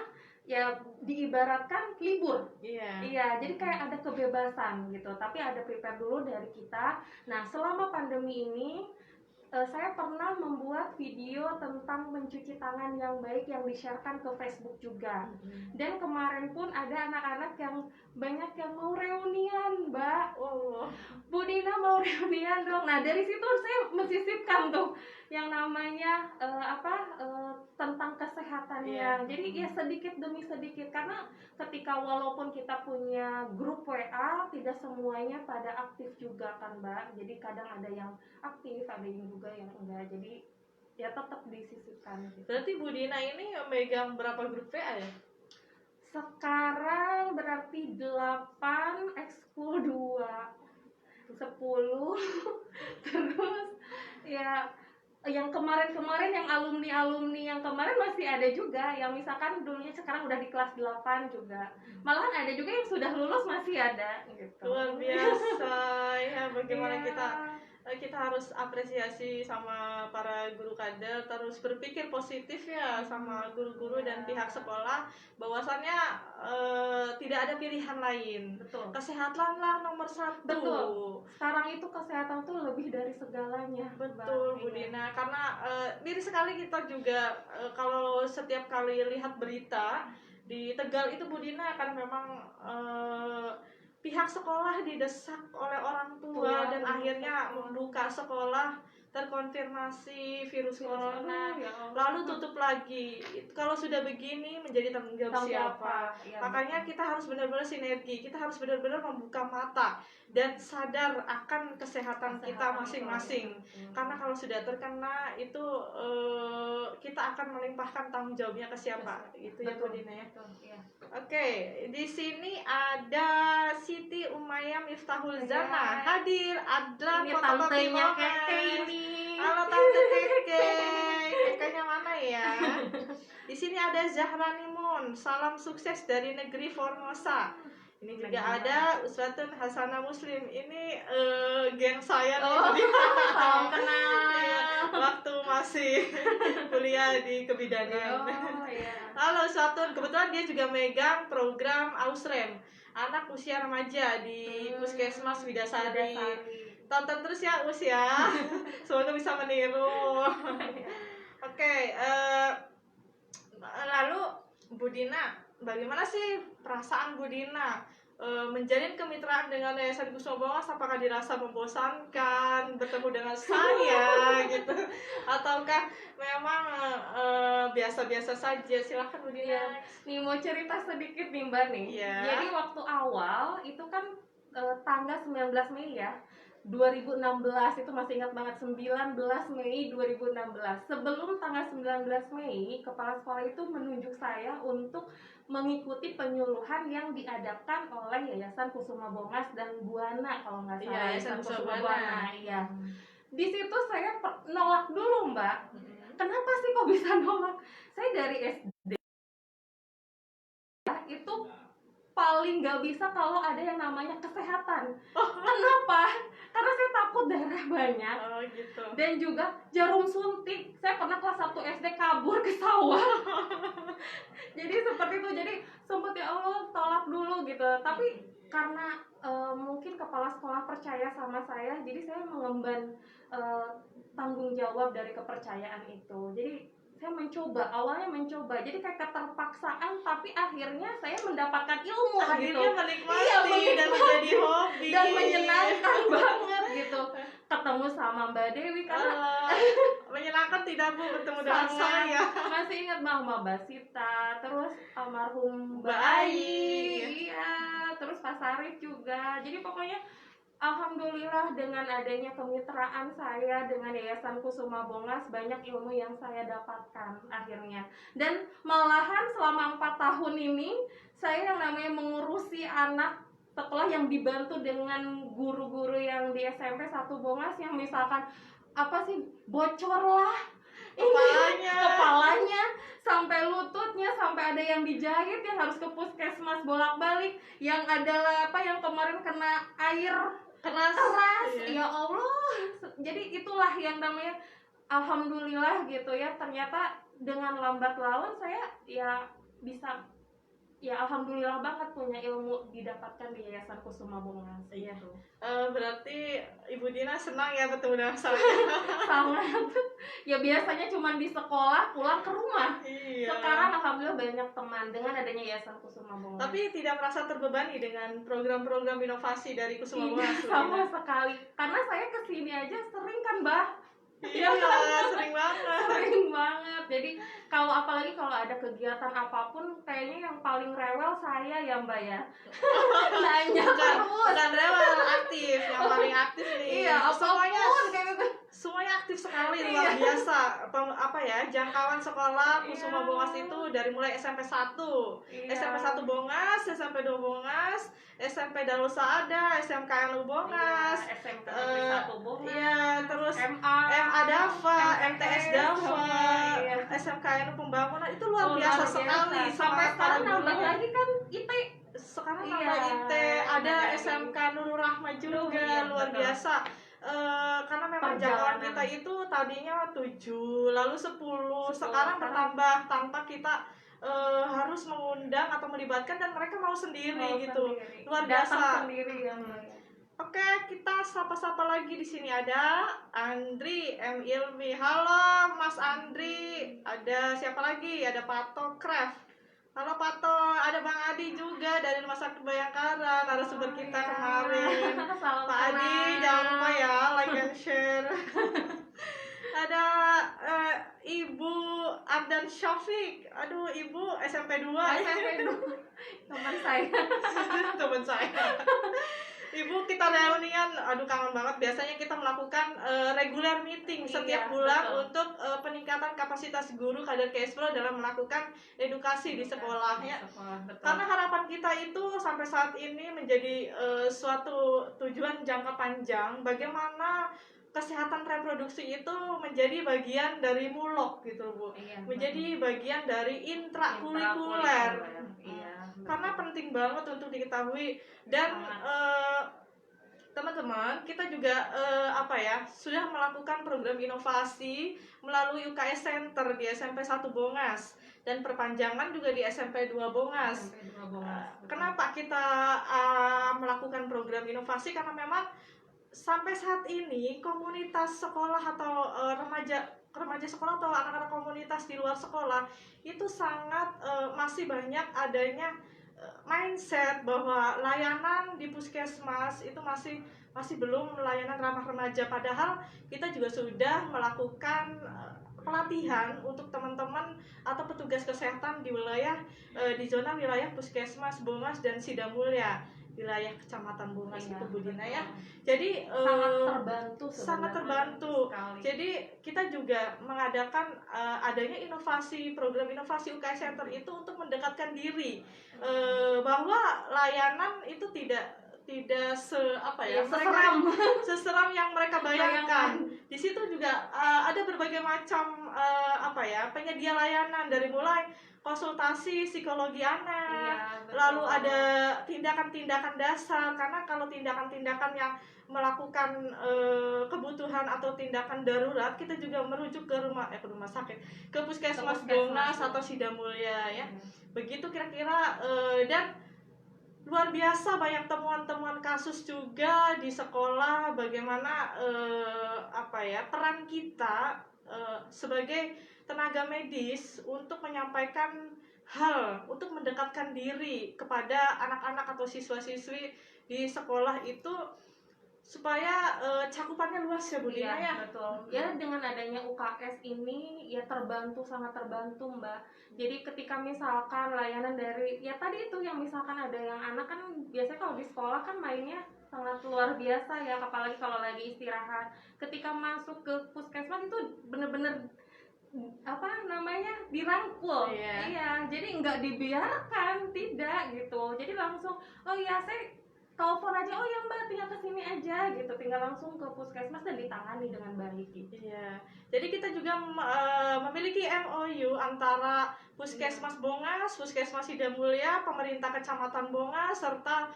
[SPEAKER 3] ya diibaratkan libur. Iya, jadi kayak ada kebebasan gitu. Tapi ada prepare dulu dari kita. Nah, selama pandemi ini saya pernah membuat video tentang mencuci tangan yang baik yang di-sharekan ke Facebook juga. Dan kemarin pun ada anak-anak yang banyak yang mau reunian, Mbak. Bu Dina mau reunian dong. Nah, dari situ saya mensisipkan tuh yang namanya tentang kesehatannya. Jadi ya sedikit demi sedikit, karena ketika walaupun kita punya grup WA, tidak semuanya pada aktif juga kan, Mbak. Jadi kadang ada yang aktif, ada yang juga yang enggak. Jadi ya tetap disisipkan gitu.
[SPEAKER 2] Berarti Bu Dina ini megang berapa grup WA ya?
[SPEAKER 3] Sekarang berarti 8, ekskul 2, 10. Terus ya yang kemarin-kemarin yang alumni yang kemarin masih ada juga yang misalkan dulunya sekarang udah di kelas 8 juga. Malahan ada juga yang sudah lulus masih ada gitu.
[SPEAKER 2] Luar biasa ya, bagaimana kita harus apresiasi sama para guru kader, terus berpikir positif ya sama guru-guru dan pihak sekolah, bahwasannya tidak ada pilihan lain.
[SPEAKER 3] Betul.
[SPEAKER 2] Kesehatanlah nomor 1.
[SPEAKER 3] Betul. Sekarang itu kesehatan tuh lebih dari segalanya.
[SPEAKER 2] Betul, Bu Dina. Karena miris sekali kita juga kalau setiap kali lihat berita di Tegal itu, Bu Dina, kan memang pihak sekolah didesak oleh orang tua dan akhirnya membuka sekolah terkonfirmasi virus corona, lalu tutup lagi. Kalau sudah begini menjadi tanggung jawab siapa? Makanya kita harus benar-benar sinergi, kita harus benar-benar membuka mata dan sadar akan kesehatan kita masing-masing. Karena kalau sudah terkena itu kita akan melimpahkan tanggung jawabnya ke siapa? Itu ya, Bu Dina ya. Oke, di sini ada Siti Umayyah Miftahul Zana hadir. Adlan
[SPEAKER 3] tantenya Keke ini.
[SPEAKER 2] Halo Tante Keke. Kekenya mana ya? Di sini ada Zahrani Mun. Salam sukses dari negeri Formosa. Ini juga ada Uswatun Hasanah Muslim. Ini geng saya nih.
[SPEAKER 3] Salam kenal.
[SPEAKER 2] Waktu masih kuliah di kebidanan. Halo Uswatun, kebetulan dia juga megang program Ausrem, anak usia remaja di Puskesmas Widasari. Tonton terus ya Us ya. Semoga bisa meniru. Oke, lalu Bu Dina, bagaimana sih perasaan Bu Dina menjalin kemitraan dengan Yayasan Kusuma Bongas? Apakah dirasa membosankan bertemu dengan saya gitu, ataukah memang biasa-biasa saja? Silahkan Bu Dina.
[SPEAKER 3] Nih mau cerita sedikit nih Mbak nih. Jadi waktu awal itu kan tanggal 19 Mei ya 2016, itu masih ingat banget, 19 Mei 2016. Sebelum tanggal 19 Mei, kepala sekolah itu menunjuk saya untuk mengikuti penyuluhan yang diadakan oleh Yayasan Kusuma Bongas dan Buana kalau nggak salah.
[SPEAKER 2] Yayasan Kusuma Buana.
[SPEAKER 3] Iya. Di situ saya nolak dulu, Mbak. Kenapa sih kok bisa nolak? Saya dari SD itu paling nggak bisa kalau ada yang namanya kesehatan. Kenapa? Karena saya takut darah banyak.
[SPEAKER 2] Gitu.
[SPEAKER 3] Dan juga jarum suntik. Saya pernah kelas 1 SD kabur ke sawah. Jadi seperti itu. Jadi sempat ya Allah tolak dulu gitu. Tapi karena mungkin kepala sekolah percaya sama saya, jadi saya mengemban tanggung jawab dari kepercayaan itu. Jadi saya awalnya mencoba, jadi kayak keterpaksaan, tapi akhirnya saya mendapatkan ilmu
[SPEAKER 2] akhirnya gitu. Menikmati dan menjadi hobi
[SPEAKER 3] dan menyenangkan banget gitu. Ketemu sama Mbak Dewi karena
[SPEAKER 2] menyenangkan tidak Bu bertemu dengan saya.
[SPEAKER 3] Masih ingat Mbak Basita, terus almarhum
[SPEAKER 2] Mbak Ai.
[SPEAKER 3] Iya, terus Pak Sarif juga. Jadi pokoknya Alhamdulillah dengan adanya kemitraan saya dengan Yayasan Kusuma Bongas, banyak ilmu yang saya dapatkan akhirnya. Dan malahan selama 4 tahun ini saya yang namanya mengurusi anak sekolah yang dibantu dengan guru-guru yang di SMP 1 Bongas yang misalkan apa sih, bocor lah kepalanya sampai lututnya, sampai ada yang dijahit yang harus ke puskesmas bolak-balik, yang adalah apa yang kemarin kena air keras.
[SPEAKER 2] Iya.
[SPEAKER 3] Ya Allah, jadi itulah yang namanya alhamdulillah gitu ya, ternyata dengan lambat laun saya ya bisa, ya alhamdulillah banget punya ilmu didapatkan di Yayasan Kusuma Bongas.
[SPEAKER 2] Iya.
[SPEAKER 3] Gitu.
[SPEAKER 2] Berarti Ibu Dina senang ya bertemu dengan saya.
[SPEAKER 3] Sangat. Ya biasanya cuma di sekolah, pulang ke rumah.
[SPEAKER 2] Iya.
[SPEAKER 3] Sekarang alhamdulillah banyak teman dengan adanya Yayasan Kusuma Bongas.
[SPEAKER 2] Tapi tidak merasa terbebani dengan program-program inovasi dari Kusuma Bongas?
[SPEAKER 3] Sama sekali. Karena saya kesini aja sering kan, Mbak.
[SPEAKER 2] Iya, sering banget.
[SPEAKER 3] Sering banget. Jadi kalau apalagi kalau ada kegiatan apapun, kayaknya yang paling rewel saya ya, Mbak ya. Nanya terus.
[SPEAKER 2] Bukan rewel, aktif. Yang paling aktif nih.
[SPEAKER 3] Iya,
[SPEAKER 2] semuanya
[SPEAKER 3] apapun kayak gitu.
[SPEAKER 2] semuanya aktif sekali, luar biasa. Apa ya, jangkauan sekolah Kusuma
[SPEAKER 3] Iya.
[SPEAKER 2] Bongas itu dari mulai SMP 1,
[SPEAKER 3] Iya.
[SPEAKER 2] SMP 1 Bongas, SMP 2 Bongas, SMP Darul Saada, SMKNU Bongas,
[SPEAKER 3] Iya, SMK Negeri 1 Bongas.
[SPEAKER 2] iya, terus
[SPEAKER 3] MA
[SPEAKER 2] Dava, MTS Dava,
[SPEAKER 3] iya.
[SPEAKER 2] SMKNU Pembangunan, itu luar
[SPEAKER 3] Oh,
[SPEAKER 2] biasa
[SPEAKER 3] luar
[SPEAKER 2] sekali.
[SPEAKER 3] Sampai
[SPEAKER 2] Semangat
[SPEAKER 3] sekarang
[SPEAKER 2] para
[SPEAKER 3] nambah
[SPEAKER 2] guru.
[SPEAKER 3] lagi kan IT.
[SPEAKER 2] Sekarang
[SPEAKER 3] Iya,
[SPEAKER 2] nambah IT, ada
[SPEAKER 3] ada
[SPEAKER 2] SMK Nurul Rahma juga,
[SPEAKER 3] Iya,
[SPEAKER 2] luar
[SPEAKER 3] betul.
[SPEAKER 2] biasa. Karena memang jangkauan
[SPEAKER 3] Perjalanan.
[SPEAKER 2] kita itu tadinya 7, lalu 10, sekarang
[SPEAKER 3] sekarang
[SPEAKER 2] bertambah tanpa kita harus mengundang atau melibatkan, dan mereka mau sendiri
[SPEAKER 3] Mau
[SPEAKER 2] gitu.
[SPEAKER 3] sendiri.
[SPEAKER 2] Luar
[SPEAKER 3] Datang
[SPEAKER 2] biasa.
[SPEAKER 3] sendiri ya, Mbak.
[SPEAKER 2] Oke, kita sapa-sapa lagi di sini. Ada Andri M Ilmi. Halo Mas Andri. Ada siapa lagi? Ada Pato Craft. Halo Pato. Ada Bang Adi juga dari Rumah Sakit Bayangkara, narasumber kita
[SPEAKER 3] Iya.
[SPEAKER 2] kemarin.
[SPEAKER 3] Salam
[SPEAKER 2] Pak Adi,
[SPEAKER 3] kenal.
[SPEAKER 2] jangan lupa ya like and share. Ada Ibu Ardan Syafiq. Aduh, Ibu SMP 2.
[SPEAKER 3] SMP dulu. Teman saya.
[SPEAKER 2] Teman saya. Ibu, kita reunian, aduh kangen banget. Biasanya kita melakukan regular meeting setiap
[SPEAKER 3] Iya,
[SPEAKER 2] bulan
[SPEAKER 3] betul.
[SPEAKER 2] untuk peningkatan kapasitas guru kader KSPRO dalam melakukan edukasi di sekolah ya.
[SPEAKER 3] Betul.
[SPEAKER 2] Karena harapan kita itu sampai saat ini menjadi suatu tujuan jangka panjang, bagaimana kesehatan reproduksi itu menjadi bagian dari mulok gitu Bu,
[SPEAKER 3] Iya,
[SPEAKER 2] menjadi bagian dari intrakurikuler.
[SPEAKER 3] Iya.
[SPEAKER 2] Karena penting banget untuk diketahui. Dan teman-teman, kita juga sudah melakukan program inovasi melalui UKS Center di SMP 1 Bongas dan perpanjangan juga di SMP 2 Bongas. Kenapa kita melakukan program inovasi? Karena memang sampai saat ini komunitas sekolah atau remaja sekolah atau anak-anak komunitas di luar sekolah itu sangat masih banyak adanya mindset bahwa layanan di puskesmas itu masih belum layanan ramah remaja, padahal kita juga sudah melakukan pelatihan untuk teman-teman atau petugas kesehatan di wilayah di zona wilayah puskesmas Bongas dan Sidamulya, wilayah Kecamatan Bongas itu Bu Dina ya. Jadi sangat terbantu. Jadi kita juga mengadakan adanya program inovasi UKS Center itu untuk mendekatkan diri bahwa layanan itu tidak seseram yang mereka bayangkan. Di situ juga ada berbagai macam penyedia layanan, dari mulai konsultasi psikologi anak, lalu ada tindakan-tindakan dasar, karena kalau tindakan-tindakan yang melakukan kebutuhan atau tindakan darurat, kita juga merujuk ke rumah sakit, ke puskesmas Bongas atau Sidamulya ya. Begitu kira-kira. Dan luar biasa banyak temuan-temuan kasus juga di sekolah, bagaimana peran kita sebagai tenaga medis untuk menyampaikan untuk mendekatkan diri kepada anak-anak atau siswa-siswi di sekolah itu supaya cakupannya luas ya Bu Dina ya.
[SPEAKER 3] Betul. Ya dengan adanya UKS ini ya sangat terbantu Mbak. Jadi ketika misalkan layanan dari ya tadi itu yang misalkan ada yang anak kan biasanya kalau di sekolah kan mainnya sangat luar biasa ya, apalagi kalau lagi istirahat. Ketika masuk ke puskesmas itu bener-bener dirangkul. Iya, jadi nggak dibiarkan, tidak gitu. Jadi langsung, oh iya saya telepon aja, oh ya Mbak tinggal kesini aja gitu, tinggal langsung ke puskesmas dan ditangani dengan baik gitu.
[SPEAKER 2] Iya, jadi kita juga memiliki MOU antara Puskesmas Bongas, Puskesmas Sidamulya, pemerintah Kecamatan Bongas, serta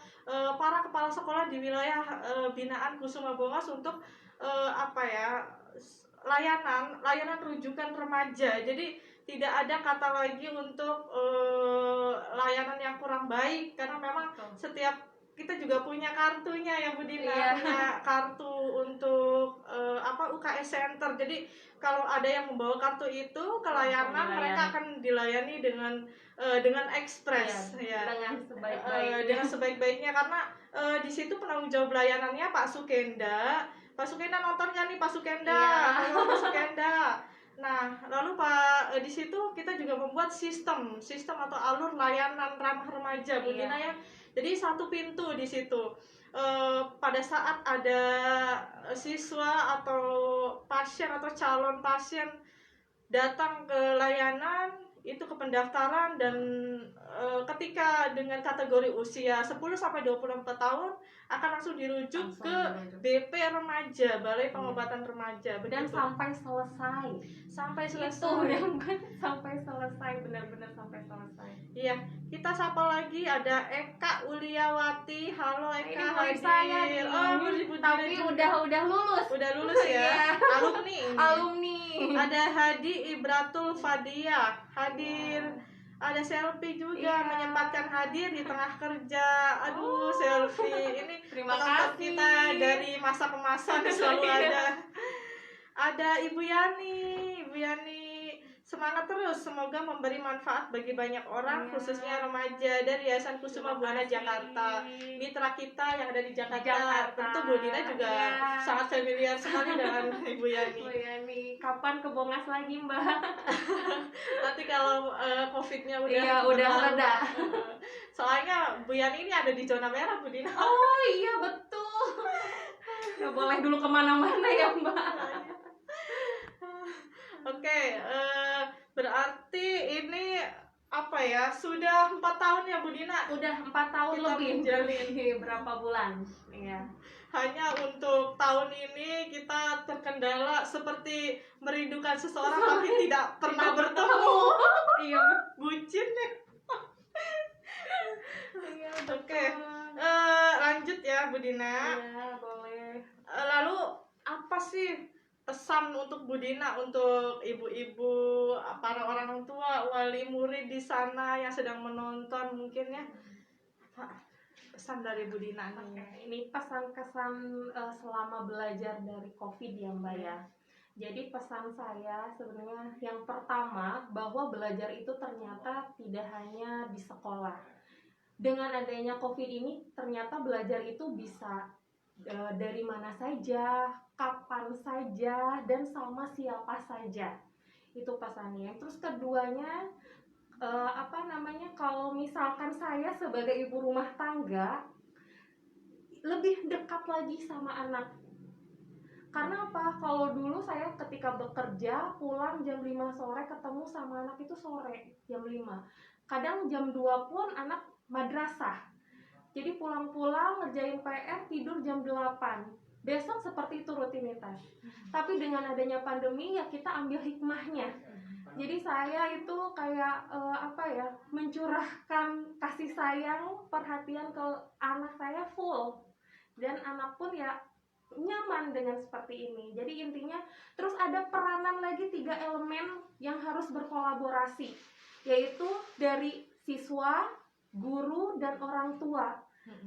[SPEAKER 2] para kepala sekolah di wilayah binaan Kusuma Bongas untuk layanan rujukan remaja. Jadi tidak ada kata lagi untuk layanan yang kurang baik, karena memang setiap kita juga punya kartunya ya Bu Dina, punya kartu untuk UKS Center. Jadi kalau ada yang membawa kartu itu ke layanan, mereka akan dilayani dengan ekspres dengan sebaik-baiknya, karena di situ penanggung jawab layanannya Pak Sukenda. Pak Sukenda nonton nggak nih Pak Sukenda? Halo Pak Sukenda. Nah, lalu di situ kita juga membuat sistem atau alur layanan ramah remaja Bu Dina ya. Jadi satu pintu di situ. Pada saat ada siswa atau pasien atau calon pasien datang ke layanan, itu ke pendaftaran, dan ketika dengan kategori usia 10 sampai 24 tahun akan langsung dirujuk ke BP Remaja, Balai Pengobatan Remaja,
[SPEAKER 3] dan sampai selesai. Itu yang sampai selesai, benar-benar sampai selesai.
[SPEAKER 2] Iya, kita sapa lagi, ada Eka Uliawati. Halo Eka,
[SPEAKER 3] ini murid saya nih. Tapi udah lulus.
[SPEAKER 2] Udah lulus ya. Alumni. Ada Hadi Ibratul Fadia hadir. Ada Selfie juga menyempatkan hadir di tengah kerja. Aduh, Selfie ini
[SPEAKER 3] terima
[SPEAKER 2] kasih kita dari masa ke masa selalu ada. Ada Ibu Yani. Semangat terus, semoga memberi manfaat bagi banyak orang, khususnya remaja dari Yayasan Kusuma Buana Jakarta. Mitra kita yang ada di Jakarta. Tentu Bu Dina juga sangat familiar sekali dengan Ibu Yani.
[SPEAKER 3] Kapan ke Bongas lagi Mbak?
[SPEAKER 2] Nanti kalau COVID-nya
[SPEAKER 3] udah reda.
[SPEAKER 2] Soalnya Bu Yani ini ada di zona merah Bu Dina.
[SPEAKER 3] Oh iya betul. Nggak boleh dulu kemana-mana ya Mbak.
[SPEAKER 2] Oke, berarti ini sudah 4 tahun ya Bu Dina?
[SPEAKER 3] Udah 4 tahun
[SPEAKER 2] kita
[SPEAKER 3] lebih.
[SPEAKER 2] Menjalin.
[SPEAKER 3] Berapa bulan? Iya.
[SPEAKER 2] Hanya untuk tahun ini kita terkendala seperti merindukan seseorang tapi tidak pernah bertemu.
[SPEAKER 3] Iya,
[SPEAKER 2] bucin nih. Oke, lanjut ya Bu Dina.
[SPEAKER 3] Iya, boleh.
[SPEAKER 2] Lalu apa sih pesan untuk Bu Dina, untuk ibu-ibu, para orang tua, wali murid di sana yang sedang menonton mungkin ya? Pesan dari Bu Dina nih.
[SPEAKER 3] Ini pesan-kesan selama belajar dari COVID ya Mbak ya. Jadi pesan saya sebenarnya yang pertama, bahwa belajar itu ternyata tidak hanya di sekolah. Dengan adanya COVID ini ternyata belajar itu bisa dari mana saja, kapan saja, dan sama siapa saja. Itu pesannya. Terus keduanya, kalau misalkan saya sebagai ibu rumah tangga lebih dekat lagi sama anak. Karena apa? Kalau dulu saya ketika bekerja pulang jam 5 sore, ketemu sama anak itu sore jam 5. Kadang jam 2 pun anak madrasah. Jadi pulang-pulang ngerjain PR, tidur jam 8. Besok seperti itu rutinitas. Tapi dengan adanya pandemi ya kita ambil hikmahnya. Jadi saya itu kayak mencurahkan kasih sayang, perhatian ke anak saya full. Dan anak pun ya nyaman dengan seperti ini. Jadi intinya terus ada peranan lagi 3 elemen yang harus berkolaborasi, yaitu dari siswa, guru, dan orang tua.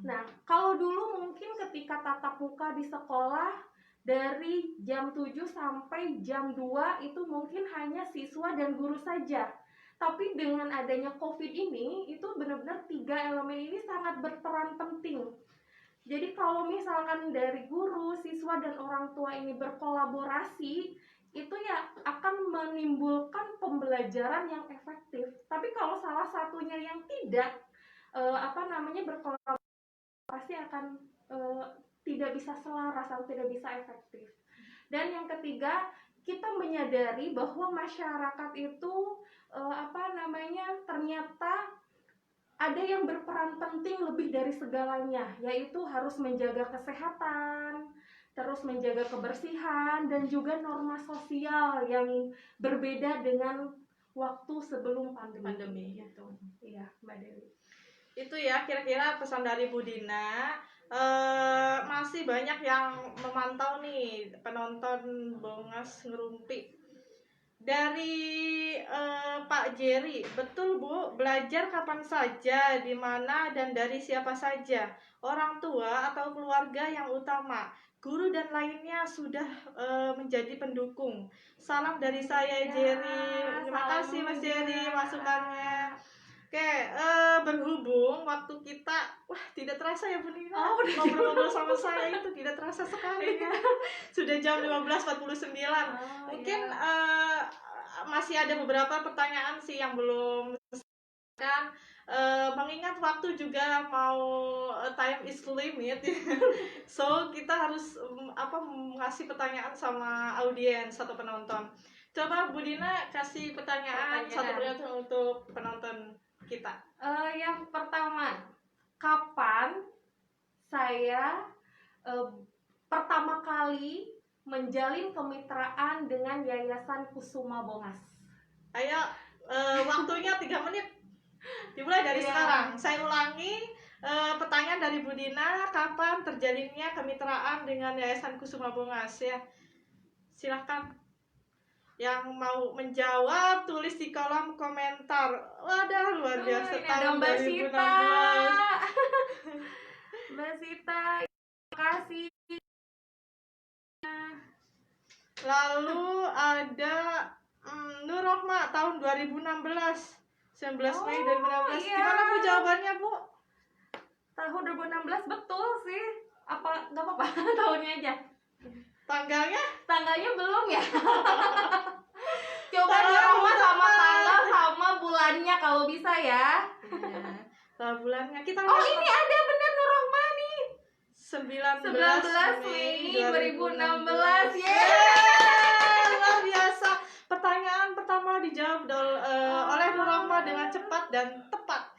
[SPEAKER 3] Nah, kalau dulu mungkin ketika tatap muka di sekolah dari jam 7 sampai jam 2 itu mungkin hanya siswa dan guru saja. Tapi dengan adanya COVID ini, itu benar-benar 3 elemen ini sangat berperan penting. Jadi kalau misalkan dari guru, siswa dan orang tua ini berkolaborasi, itu ya akan menimbulkan pembelajaran yang efektif. Tapi kalau salah satunya yang tidak berkolaborasi akan tidak bisa selaras atau tidak bisa efektif. Dan yang ketiga, kita menyadari bahwa masyarakat itu ternyata ada yang berperan penting lebih dari segalanya, yaitu harus menjaga kesehatan, terus menjaga kebersihan, dan juga norma sosial yang berbeda dengan waktu sebelum pandemi. Gitu. Iya, Mbak Dewi.
[SPEAKER 2] Itu ya kira-kira pesan dari Bu Dina. Masih banyak yang memantau nih penonton Bongas Ngerumpi. Dari Pak Jerry, betul Bu, belajar kapan saja, di mana dan dari siapa saja, orang tua atau keluarga yang utama, guru dan lainnya sudah menjadi pendukung. Salam dari saya Jerry. Terima kasih Mas Jerry masukannya. Oke, berhubung waktu kita tidak terasa ya Bu Nina, ngobrol-ngobrol sama saya itu tidak terasa sekali. Sudah jam 15.49. Mungkin masih ada beberapa pertanyaan sih yang belum kan. Mengingat waktu juga mau time is limit, so kita harus mengasih pertanyaan sama audiens atau penonton. Coba Bu Dina kasih pertanyaan satu pertanyaan untuk penonton kita.
[SPEAKER 3] Yang pertama, kapan saya pertama kali menjalin kemitraan dengan Yayasan Kusuma Bongas?
[SPEAKER 2] Ayo, waktunya 3 menit. Dimulai dari sekarang. Saya ulangi pertanyaan dari Bu Dina, kapan terjalinnya kemitraan dengan Yayasan Kusuma Bongas ya? Silahkan. Yang mau menjawab tulis di kolom komentar. Wadah, luar biasa tahun
[SPEAKER 3] Mbak
[SPEAKER 2] 2016.
[SPEAKER 3] Sita. Mbak Sita, terima kasih.
[SPEAKER 2] Lalu ada Nur Rohma tahun 2016. 19 Mei 2016. Gimana Bu jawabannya Bu?
[SPEAKER 3] Tahun 2016 betul sih. Apa nggak apa-apa tahunnya aja? Tanggalnya belum ya? Coba Nur Rohma sama tanggal sama bulannya kalau bisa ya.
[SPEAKER 2] Iya. Bulannya kita
[SPEAKER 3] ini ada bener Nur Rohma nih.
[SPEAKER 2] 19 Mei 2016. Luar biasa. Pertanyaan pertama dijawab oleh Nur Rohma dengan cepat dan tepat.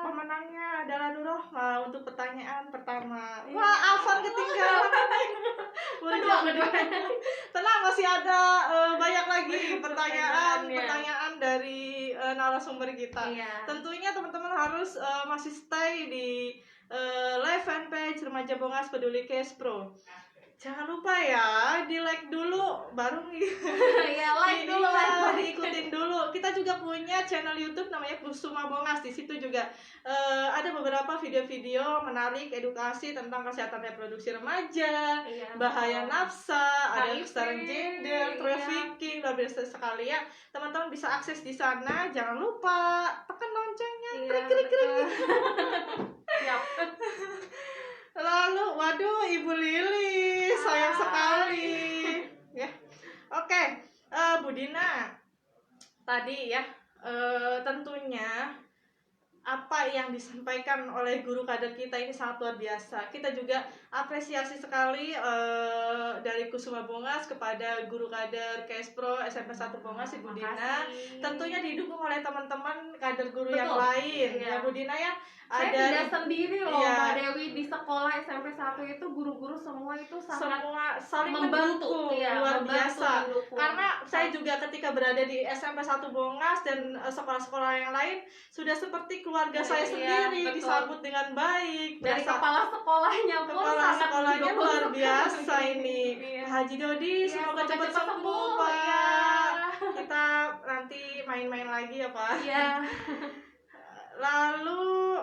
[SPEAKER 2] Pemenangnya adalah Nur Rohma untuk pertanyaan pertama. Wah, Alvan ketinggalan. Kedua. Tenang, masih ada banyak lagi pertanyaan dari narasumber kita. Tentunya teman-teman harus masih stay di live fanpage Remaja Bongas Peduli Kespro. Jangan lupa ya, di like dulu baru diikutin dulu. Kita juga punya channel YouTube namanya Kusuma Bongas. Di situ juga ada beberapa video-video menarik edukasi tentang kesehatan reproduksi remaja, bahaya nafsa, ada kesetaraan gender, trafficking, luar biasa sekali ya. Teman-teman bisa akses di sana. Jangan lupa tekan loncengnya. Krik. Lalu, waduh, Ibu Lili, sayang sekali. Ya, oke, Bu Dina, tadi ya, tentunya apa yang disampaikan oleh guru kader kita ini sangat luar biasa. Kita juga apresiasi sekali dari Kusuma Bongas kepada guru kader Kespro SMP 1 Bongas Ibu Dina. Tentunya didukung oleh teman-teman kader guru yang lain ya Bu Dina ya.
[SPEAKER 3] Saya tidak sendiri loh Mbak Dewi, di sekolah SMP 1 itu guru-guru semua itu
[SPEAKER 2] semua saling
[SPEAKER 3] membantu,
[SPEAKER 2] luar biasa. Karena saya juga ketika berada di SMP 1 Bongas dan sekolah-sekolah yang lain sudah seperti keluarga saya sendiri, disambut dengan baik.
[SPEAKER 3] Dari kepala sekolahnya pun
[SPEAKER 2] sekolahnya luar biasa ini. Haji Dodi, semoga cepat sembuh Pak. Kita nanti main-main lagi ya Pak.
[SPEAKER 3] Iya.
[SPEAKER 2] Lalu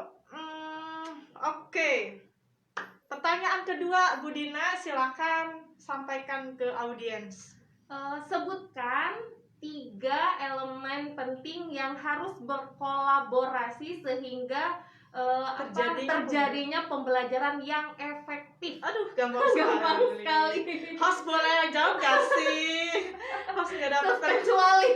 [SPEAKER 2] oke. Pertanyaan kedua Bu Dina, silakan sampaikan ke audiens.
[SPEAKER 3] Sebutkan 3 elemen penting yang harus berkolaborasi sehingga terjadinya pembelajaran yang efektif.
[SPEAKER 2] Aduh, gampang
[SPEAKER 3] Gampang sekali.
[SPEAKER 2] Host boleh jawab gak sih? Host gak dapet
[SPEAKER 3] Kecuali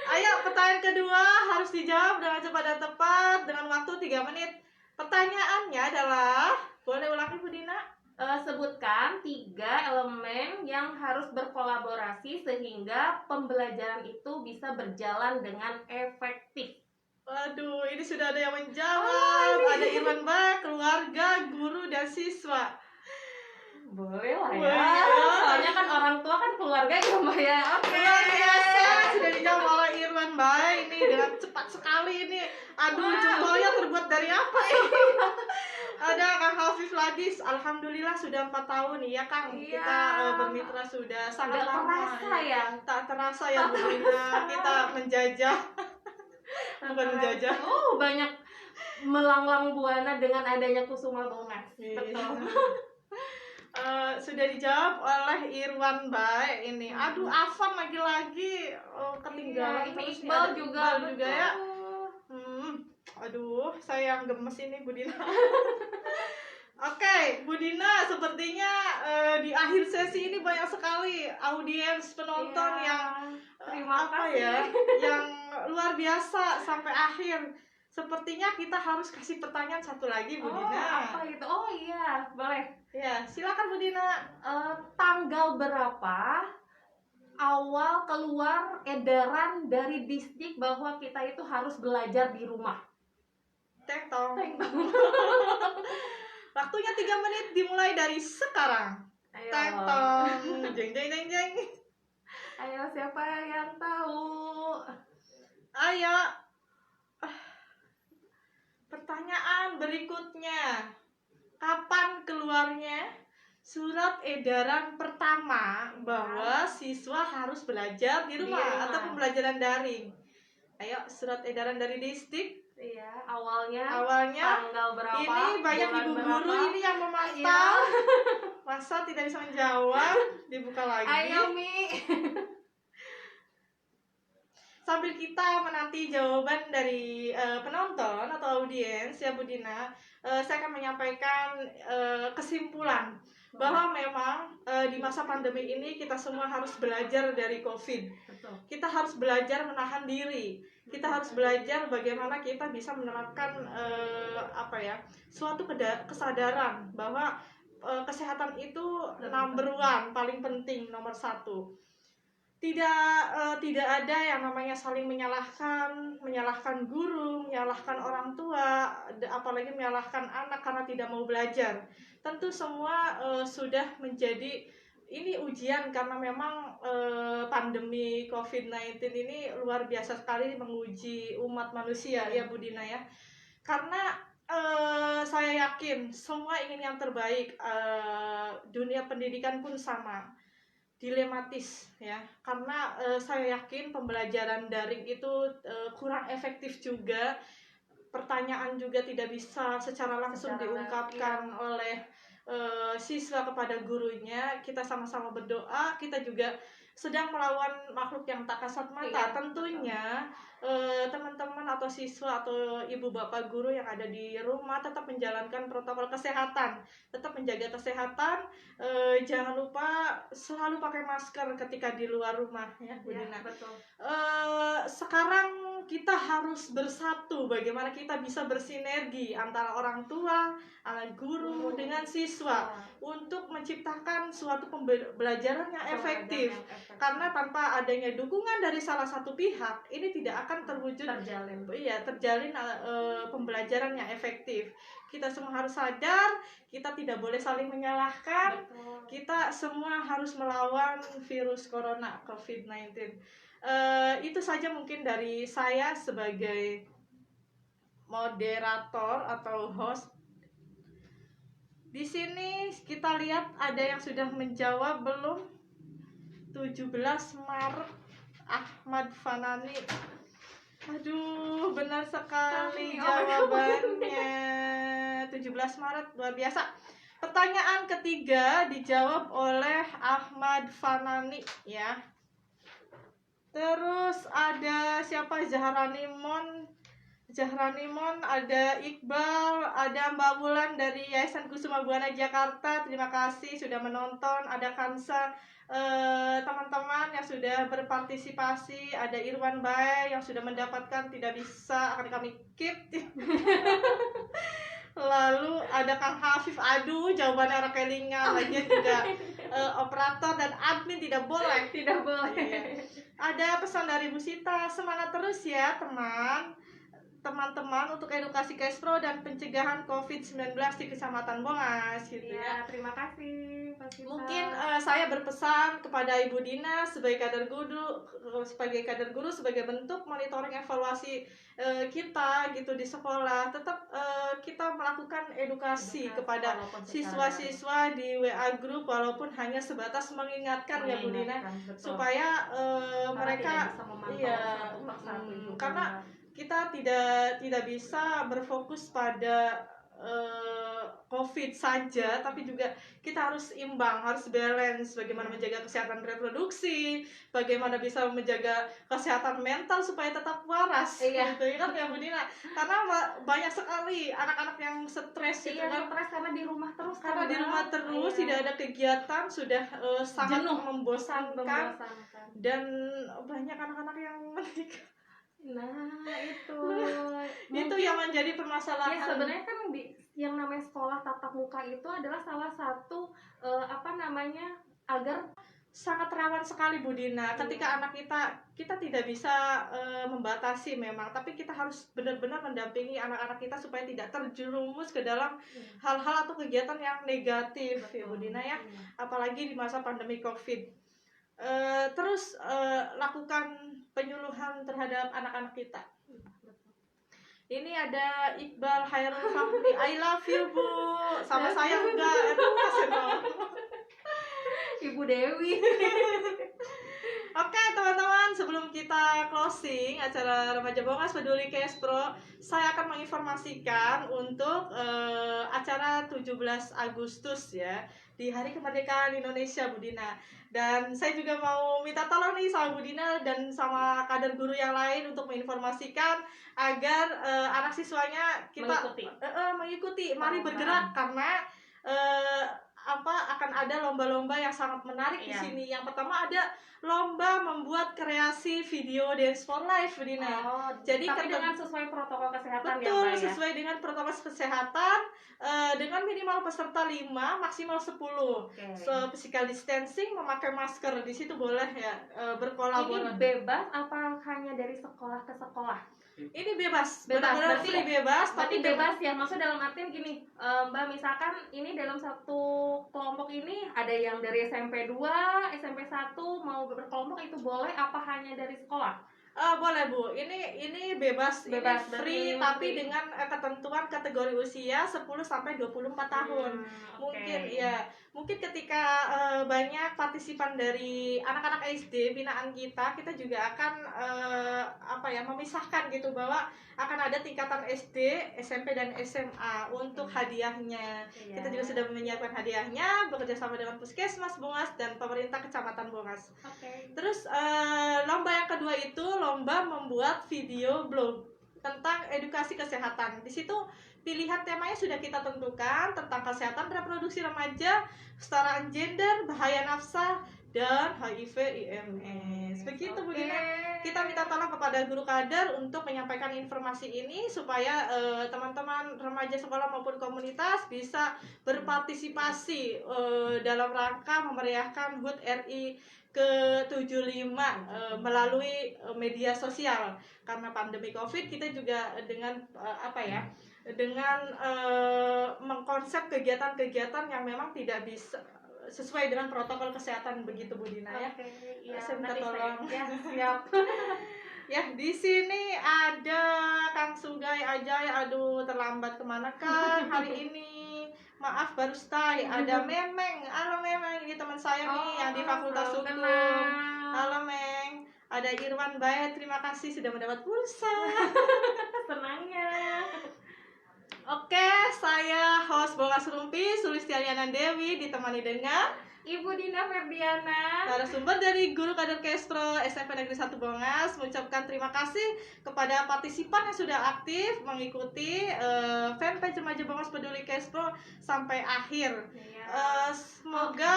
[SPEAKER 2] Ayo, pertanyaan kedua harus dijawab dengan cepat dan tepat dengan waktu 3 menit. Pertanyaannya adalah, boleh ulangi Bu Dina?
[SPEAKER 3] sebutkan 3 elemen yang harus berkolaborasi sehingga pembelajaran itu bisa berjalan dengan efektif.
[SPEAKER 2] Waduh, ini sudah ada yang menjawab. Ada Irwan Ba, keluarga, guru, dan siswa.
[SPEAKER 3] Boleh lah ya.
[SPEAKER 2] Boleh ya.
[SPEAKER 3] Soalnya kan orang tua kan keluarga ya Mbak ya. Oke.
[SPEAKER 2] Luar biasa, sudah dijawab oleh Irwan Ba ini dengan cepat sekali ini. Aduh, jempolnya terbuat dari apa ini? Ada Kang Hafiz Ladis, alhamdulillah sudah 4 tahun ya Kang.
[SPEAKER 3] Iya.
[SPEAKER 2] Kita bermitra sudah sangat
[SPEAKER 3] Nggak
[SPEAKER 2] lama.
[SPEAKER 3] terasa ya?
[SPEAKER 2] Tak terasa ya Bu Dina, kita menjajah. Bukan menjajah.
[SPEAKER 3] Oh, banyak melanglang buana dengan adanya Kusuma Bongas.
[SPEAKER 2] Iya.
[SPEAKER 3] Betul.
[SPEAKER 2] Sudah dijawab oleh Irwan Bae ini. Aduh, Afan lagi-lagi ketinggalan.
[SPEAKER 3] Iya, ini
[SPEAKER 2] terus nih.
[SPEAKER 3] Iqbal
[SPEAKER 2] Ada
[SPEAKER 3] juga,
[SPEAKER 2] Iqbal juga ya.
[SPEAKER 3] betul.
[SPEAKER 2] Aduh, saya yang gemes ini Bu Dina. Oke, Bu Dina, sepertinya di akhir sesi ini banyak sekali audiens penonton
[SPEAKER 3] Iya.
[SPEAKER 2] yang
[SPEAKER 3] Terima kasih.
[SPEAKER 2] ya, yang luar biasa sampai akhir. Sepertinya kita harus kasih pertanyaan satu lagi Bu Dina.
[SPEAKER 3] Apa itu? Oh iya, boleh.
[SPEAKER 2] Ya, silakan Bu Dina.
[SPEAKER 3] Tanggal berapa awal keluar edaran dari distrik bahwa kita itu harus belajar di rumah?
[SPEAKER 2] Teng tong. Waktunya 3 menit dimulai dari sekarang.
[SPEAKER 3] Ayo.
[SPEAKER 2] Teng tong. Jeng jeng jeng jeng.
[SPEAKER 3] Ayo, siapa yang tahu?
[SPEAKER 2] Ayo. Pertanyaan berikutnya. Kapan keluarnya surat edaran pertama bahwa siswa harus belajar di rumah, atau pembelajaran daring? Ayo, surat edaran dari distrik.
[SPEAKER 3] Iya, awalnya
[SPEAKER 2] Awalnya
[SPEAKER 3] tanggal berapa?
[SPEAKER 2] ini banyak
[SPEAKER 3] bulan
[SPEAKER 2] ibu
[SPEAKER 3] berapa?
[SPEAKER 2] guru ini yang memantau.
[SPEAKER 3] Iya.
[SPEAKER 2] Masa tidak bisa menjawab? Dibuka lagi.
[SPEAKER 3] Ayo Mi.
[SPEAKER 2] Sambil kita menanti jawaban dari penonton atau audiens ya Bu Dina, saya akan menyampaikan kesimpulan bahwa memang di masa pandemi ini kita semua harus belajar dari COVID.
[SPEAKER 3] Betul.
[SPEAKER 2] Kita harus belajar menahan diri. Kita harus belajar bagaimana kita bisa menerapkan suatu kesadaran bahwa kesehatan itu number one, paling penting, nomor 1. Tidak ada yang namanya saling menyalahkan guru, menyalahkan orang tua, apalagi menyalahkan anak karena tidak mau belajar. Tentu semua sudah menjadi ini ujian karena memang pandemi COVID-19 ini luar biasa sekali menguji umat manusia ya Bu Dina ya. Karena saya yakin semua ingin yang terbaik, dunia pendidikan pun sama. Dilematis ya, karena saya yakin pembelajaran daring itu kurang efektif juga, pertanyaan juga tidak bisa secara langsung diungkapkan oleh siswa kepada gurunya. Kita sama-sama berdoa, kita juga sedang melawan makhluk yang tak kasat mata. Tentunya teman-teman atau siswa atau ibu bapak guru yang ada di rumah tetap menjalankan protokol kesehatan, tetap menjaga kesehatan. Jangan lupa selalu pakai masker ketika di luar rumah ya Bu Dina.
[SPEAKER 3] Betul.
[SPEAKER 2] Sekarang kita harus bersatu, bagaimana kita bisa bersinergi antara orang tua, anak guru dengan siswa untuk menciptakan suatu pembelajaran yang efektif. Karena tanpa adanya dukungan dari salah satu pihak, ini tidak akan terjalin pembelajaran yang efektif. Kita semua harus sadar, kita tidak boleh saling menyalahkan. Kita semua harus melawan virus corona COVID-19. Itu saja mungkin dari saya sebagai moderator atau host. Di sini kita lihat ada yang sudah menjawab belum? 17 Maret, Ahmad Fanani. Aduh, benar sekali jawabannya. 17 Maret, luar biasa. Pertanyaan ketiga dijawab oleh Ahmad Fanani ya. Terus ada siapa? Zahrani Mon Zahranimon, ada Iqbal, ada Mbak Wulan dari Yayasan Kusuma Buana Jakarta. Terima kasih sudah menonton. Ada Kansa, teman-teman yang sudah berpartisipasi. Ada Irwan Bae yang sudah mendapatkan tidak bisa akan kami keep. Lalu ada Kang Hafif, aduh jawabannya Rakelinga. Lagian juga operator dan admin tidak boleh.
[SPEAKER 3] Tidak boleh.
[SPEAKER 2] Iya. Ada pesan dari Bu Sita, semangat terus ya teman-teman untuk edukasi cash flow dan pencegahan COVID-19 di Kecamatan Bongas gitu ya.
[SPEAKER 3] Terima kasih Pak Sita.
[SPEAKER 2] Mungkin saya berpesan kepada Ibu Dina sebagai kader guru sebagai bentuk monitoring evaluasi kita gitu di sekolah, tetap kita melakukan edukasi kepada siswa-siswa di WA group walaupun hanya sebatas mengingatkan ya Bu Dina, supaya mereka karena kita tidak bisa berfokus pada COVID saja, tapi juga kita harus imbang, harus balance, bagaimana menjaga kesehatan reproduksi, bagaimana bisa menjaga kesehatan mental supaya tetap waras. Gitu kan ya Bu Dina, karena banyak sekali anak-anak yang stres gitu kan,
[SPEAKER 3] stres karena di rumah terus,
[SPEAKER 2] tidak ada kegiatan, sudah sangat membosankan, dan banyak anak-anak yang menikah.
[SPEAKER 3] Nah
[SPEAKER 2] itu yang menjadi permasalahan.
[SPEAKER 3] Ya sebenarnya kan yang namanya sekolah tatap muka itu adalah salah satu agar
[SPEAKER 2] sangat rawan sekali Bu Dina. Ketika anak kita tidak bisa membatasi memang, tapi kita harus benar-benar mendampingi anak-anak kita supaya tidak terjerumus ke dalam hal-hal atau kegiatan yang negatif. Betul. Ya Bu Dina ya, apalagi di masa pandemi COVID. Terus lakukan penyuluhan terhadap anak-anak kita. Ini ada Iqbal Hairul Fahmi, I love you Bu. Sama saya enggak,
[SPEAKER 3] Ibu Dewi.
[SPEAKER 2] Oke teman-teman, sebelum kita closing acara Remaja Bongas Peduli Cash Pro, saya akan menginformasikan untuk acara 17 Agustus ya, di Hari Kemerdekaan Indonesia Bu Dina. Dan saya juga mau minta tolong nih sama Bu Dina dan sama kader guru yang lain untuk menginformasikan agar anak siswanya kita mengikuti. Mari bergerak, karena akan ada lomba-lomba yang sangat menarik di sini. Yang pertama ada lomba membuat kreasi video dance for life, Bu Dina.
[SPEAKER 3] Jadi dengan sesuai protokol kesehatan.
[SPEAKER 2] Betul, sesuai dengan protokol kesehatan, dengan minimal peserta 5, maksimal 10. Physical distancing, memakai masker, di situ boleh ya berkolaborasi.
[SPEAKER 3] Ini bebas apa hanya dari sekolah ke sekolah?
[SPEAKER 2] Ini bebas, benar-benar free, bebas.
[SPEAKER 3] Tapi bebas ya, maksudnya dalam artian gini, Mbak, misalkan ini dalam satu kelompok ini ada yang dari SMP 2, SMP 1 mau berkelompok, itu boleh apa hanya dari sekolah?
[SPEAKER 2] Boleh Bu, ini bebas ini free, tapi dengan ketentuan kategori usia 10 sampai 24 tahun. Mungkin ketika banyak partisipan dari anak-anak SD binaan kita juga akan memisahkan gitu, bahwa akan ada tingkatan SD, SMP dan SMA untuk hadiahnya. Kita juga sudah menyiapkan hadiahnya bekerja sama dengan Puskesmas Bongas dan pemerintah Kecamatan Bongas. Terus lomba yang kedua itu lomba membuat video blog tentang edukasi kesehatan. Di situ pilihan temanya sudah kita tentukan, tentang kesehatan reproduksi remaja, kesetaraan gender, bahaya nafsa, dan HIV/AIDS. Begitu Bu Dina. Kita minta tolong kepada guru kader untuk menyampaikan informasi ini supaya teman-teman remaja sekolah maupun komunitas bisa berpartisipasi dalam rangka memeriahkan HUT RI ke-75 melalui media sosial. Karena pandemi COVID, kita juga dengan mengkonsep kegiatan-kegiatan yang memang tidak bisa sesuai dengan protokol kesehatan, begitu Bu Dina ya. Saya minta tolong.
[SPEAKER 3] Siap.
[SPEAKER 2] Ya, di sini ada Kang Sugai Ajay. Aduh, terlambat kemana Kang hari ini? Maaf baru stay. Ada Memeng. Halo Memeng, ini teman saya nih yang di Fakultas Hukum. Halo Meng. Ada Irwan Bae, terima kasih sudah mendapat pulsa.
[SPEAKER 3] Senangnya.
[SPEAKER 2] Oke, saya host Bongas Rumpi, Sulistiana Dewi, ditemani dengan
[SPEAKER 3] Ibu Dina Ferdiana.
[SPEAKER 2] narasumber dari Guru Kader Kespro SMP Negeri 1 Bongas mengucapkan terima kasih kepada partisipan yang sudah aktif mengikuti fanpage Remaja Bongas Peduli Kespro sampai akhir. Semoga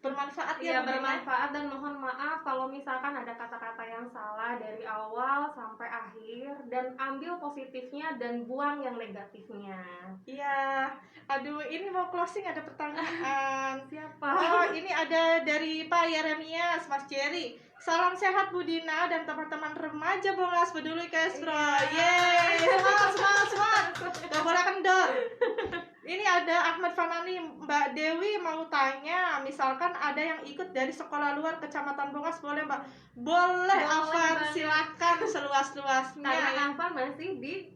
[SPEAKER 2] bermanfaat
[SPEAKER 3] Iya,
[SPEAKER 2] ya, Bu Dina.
[SPEAKER 3] bermanfaat, dan mohon maaf kalau misalkan ada kata-kata yang salah dari awal sampai akhir, dan ambil positifnya dan buang yang negatifnya.
[SPEAKER 2] Iya, aduh ini mau closing ada pertanyaan.
[SPEAKER 3] Siapa?
[SPEAKER 2] Oh, ini ada dari Pak Yeremias, Mas Jerry. Salam sehat Bu Dina dan teman-teman Remaja Bongas Peduli Kespro. Yeay, semangat. Gak boleh kendor. Ini ada Ahmad Fanani, Mbak Dewi mau tanya, misalkan ada yang ikut dari sekolah luar Kecamatan Bongas, boleh Mbak? Boleh, Afan, silakan seluas-luasnya.
[SPEAKER 3] Karena Afan masih di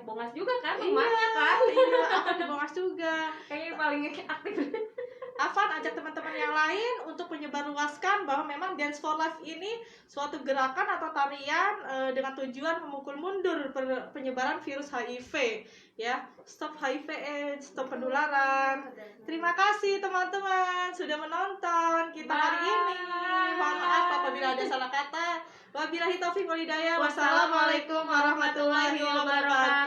[SPEAKER 3] Bongas juga kan, rumahnya kan.
[SPEAKER 2] Iya, aku di Bongas juga.
[SPEAKER 3] Kayaknya paling aktif.
[SPEAKER 2] Afan ajak teman-teman yang lain untuk menyebarluaskan bahwa memang Dance for Life ini suatu gerakan atau tarian dengan tujuan memukul mundur penyebaran virus HIV, ya. Stop HIV AIDS, stop penularan. Terima kasih teman-teman sudah menonton kita hari ini. Mohon maaf apabila ada salah kata. Wabillahi taufiq wal hidayah. Wassalamualaikum warahmatullahi wabarakatuh.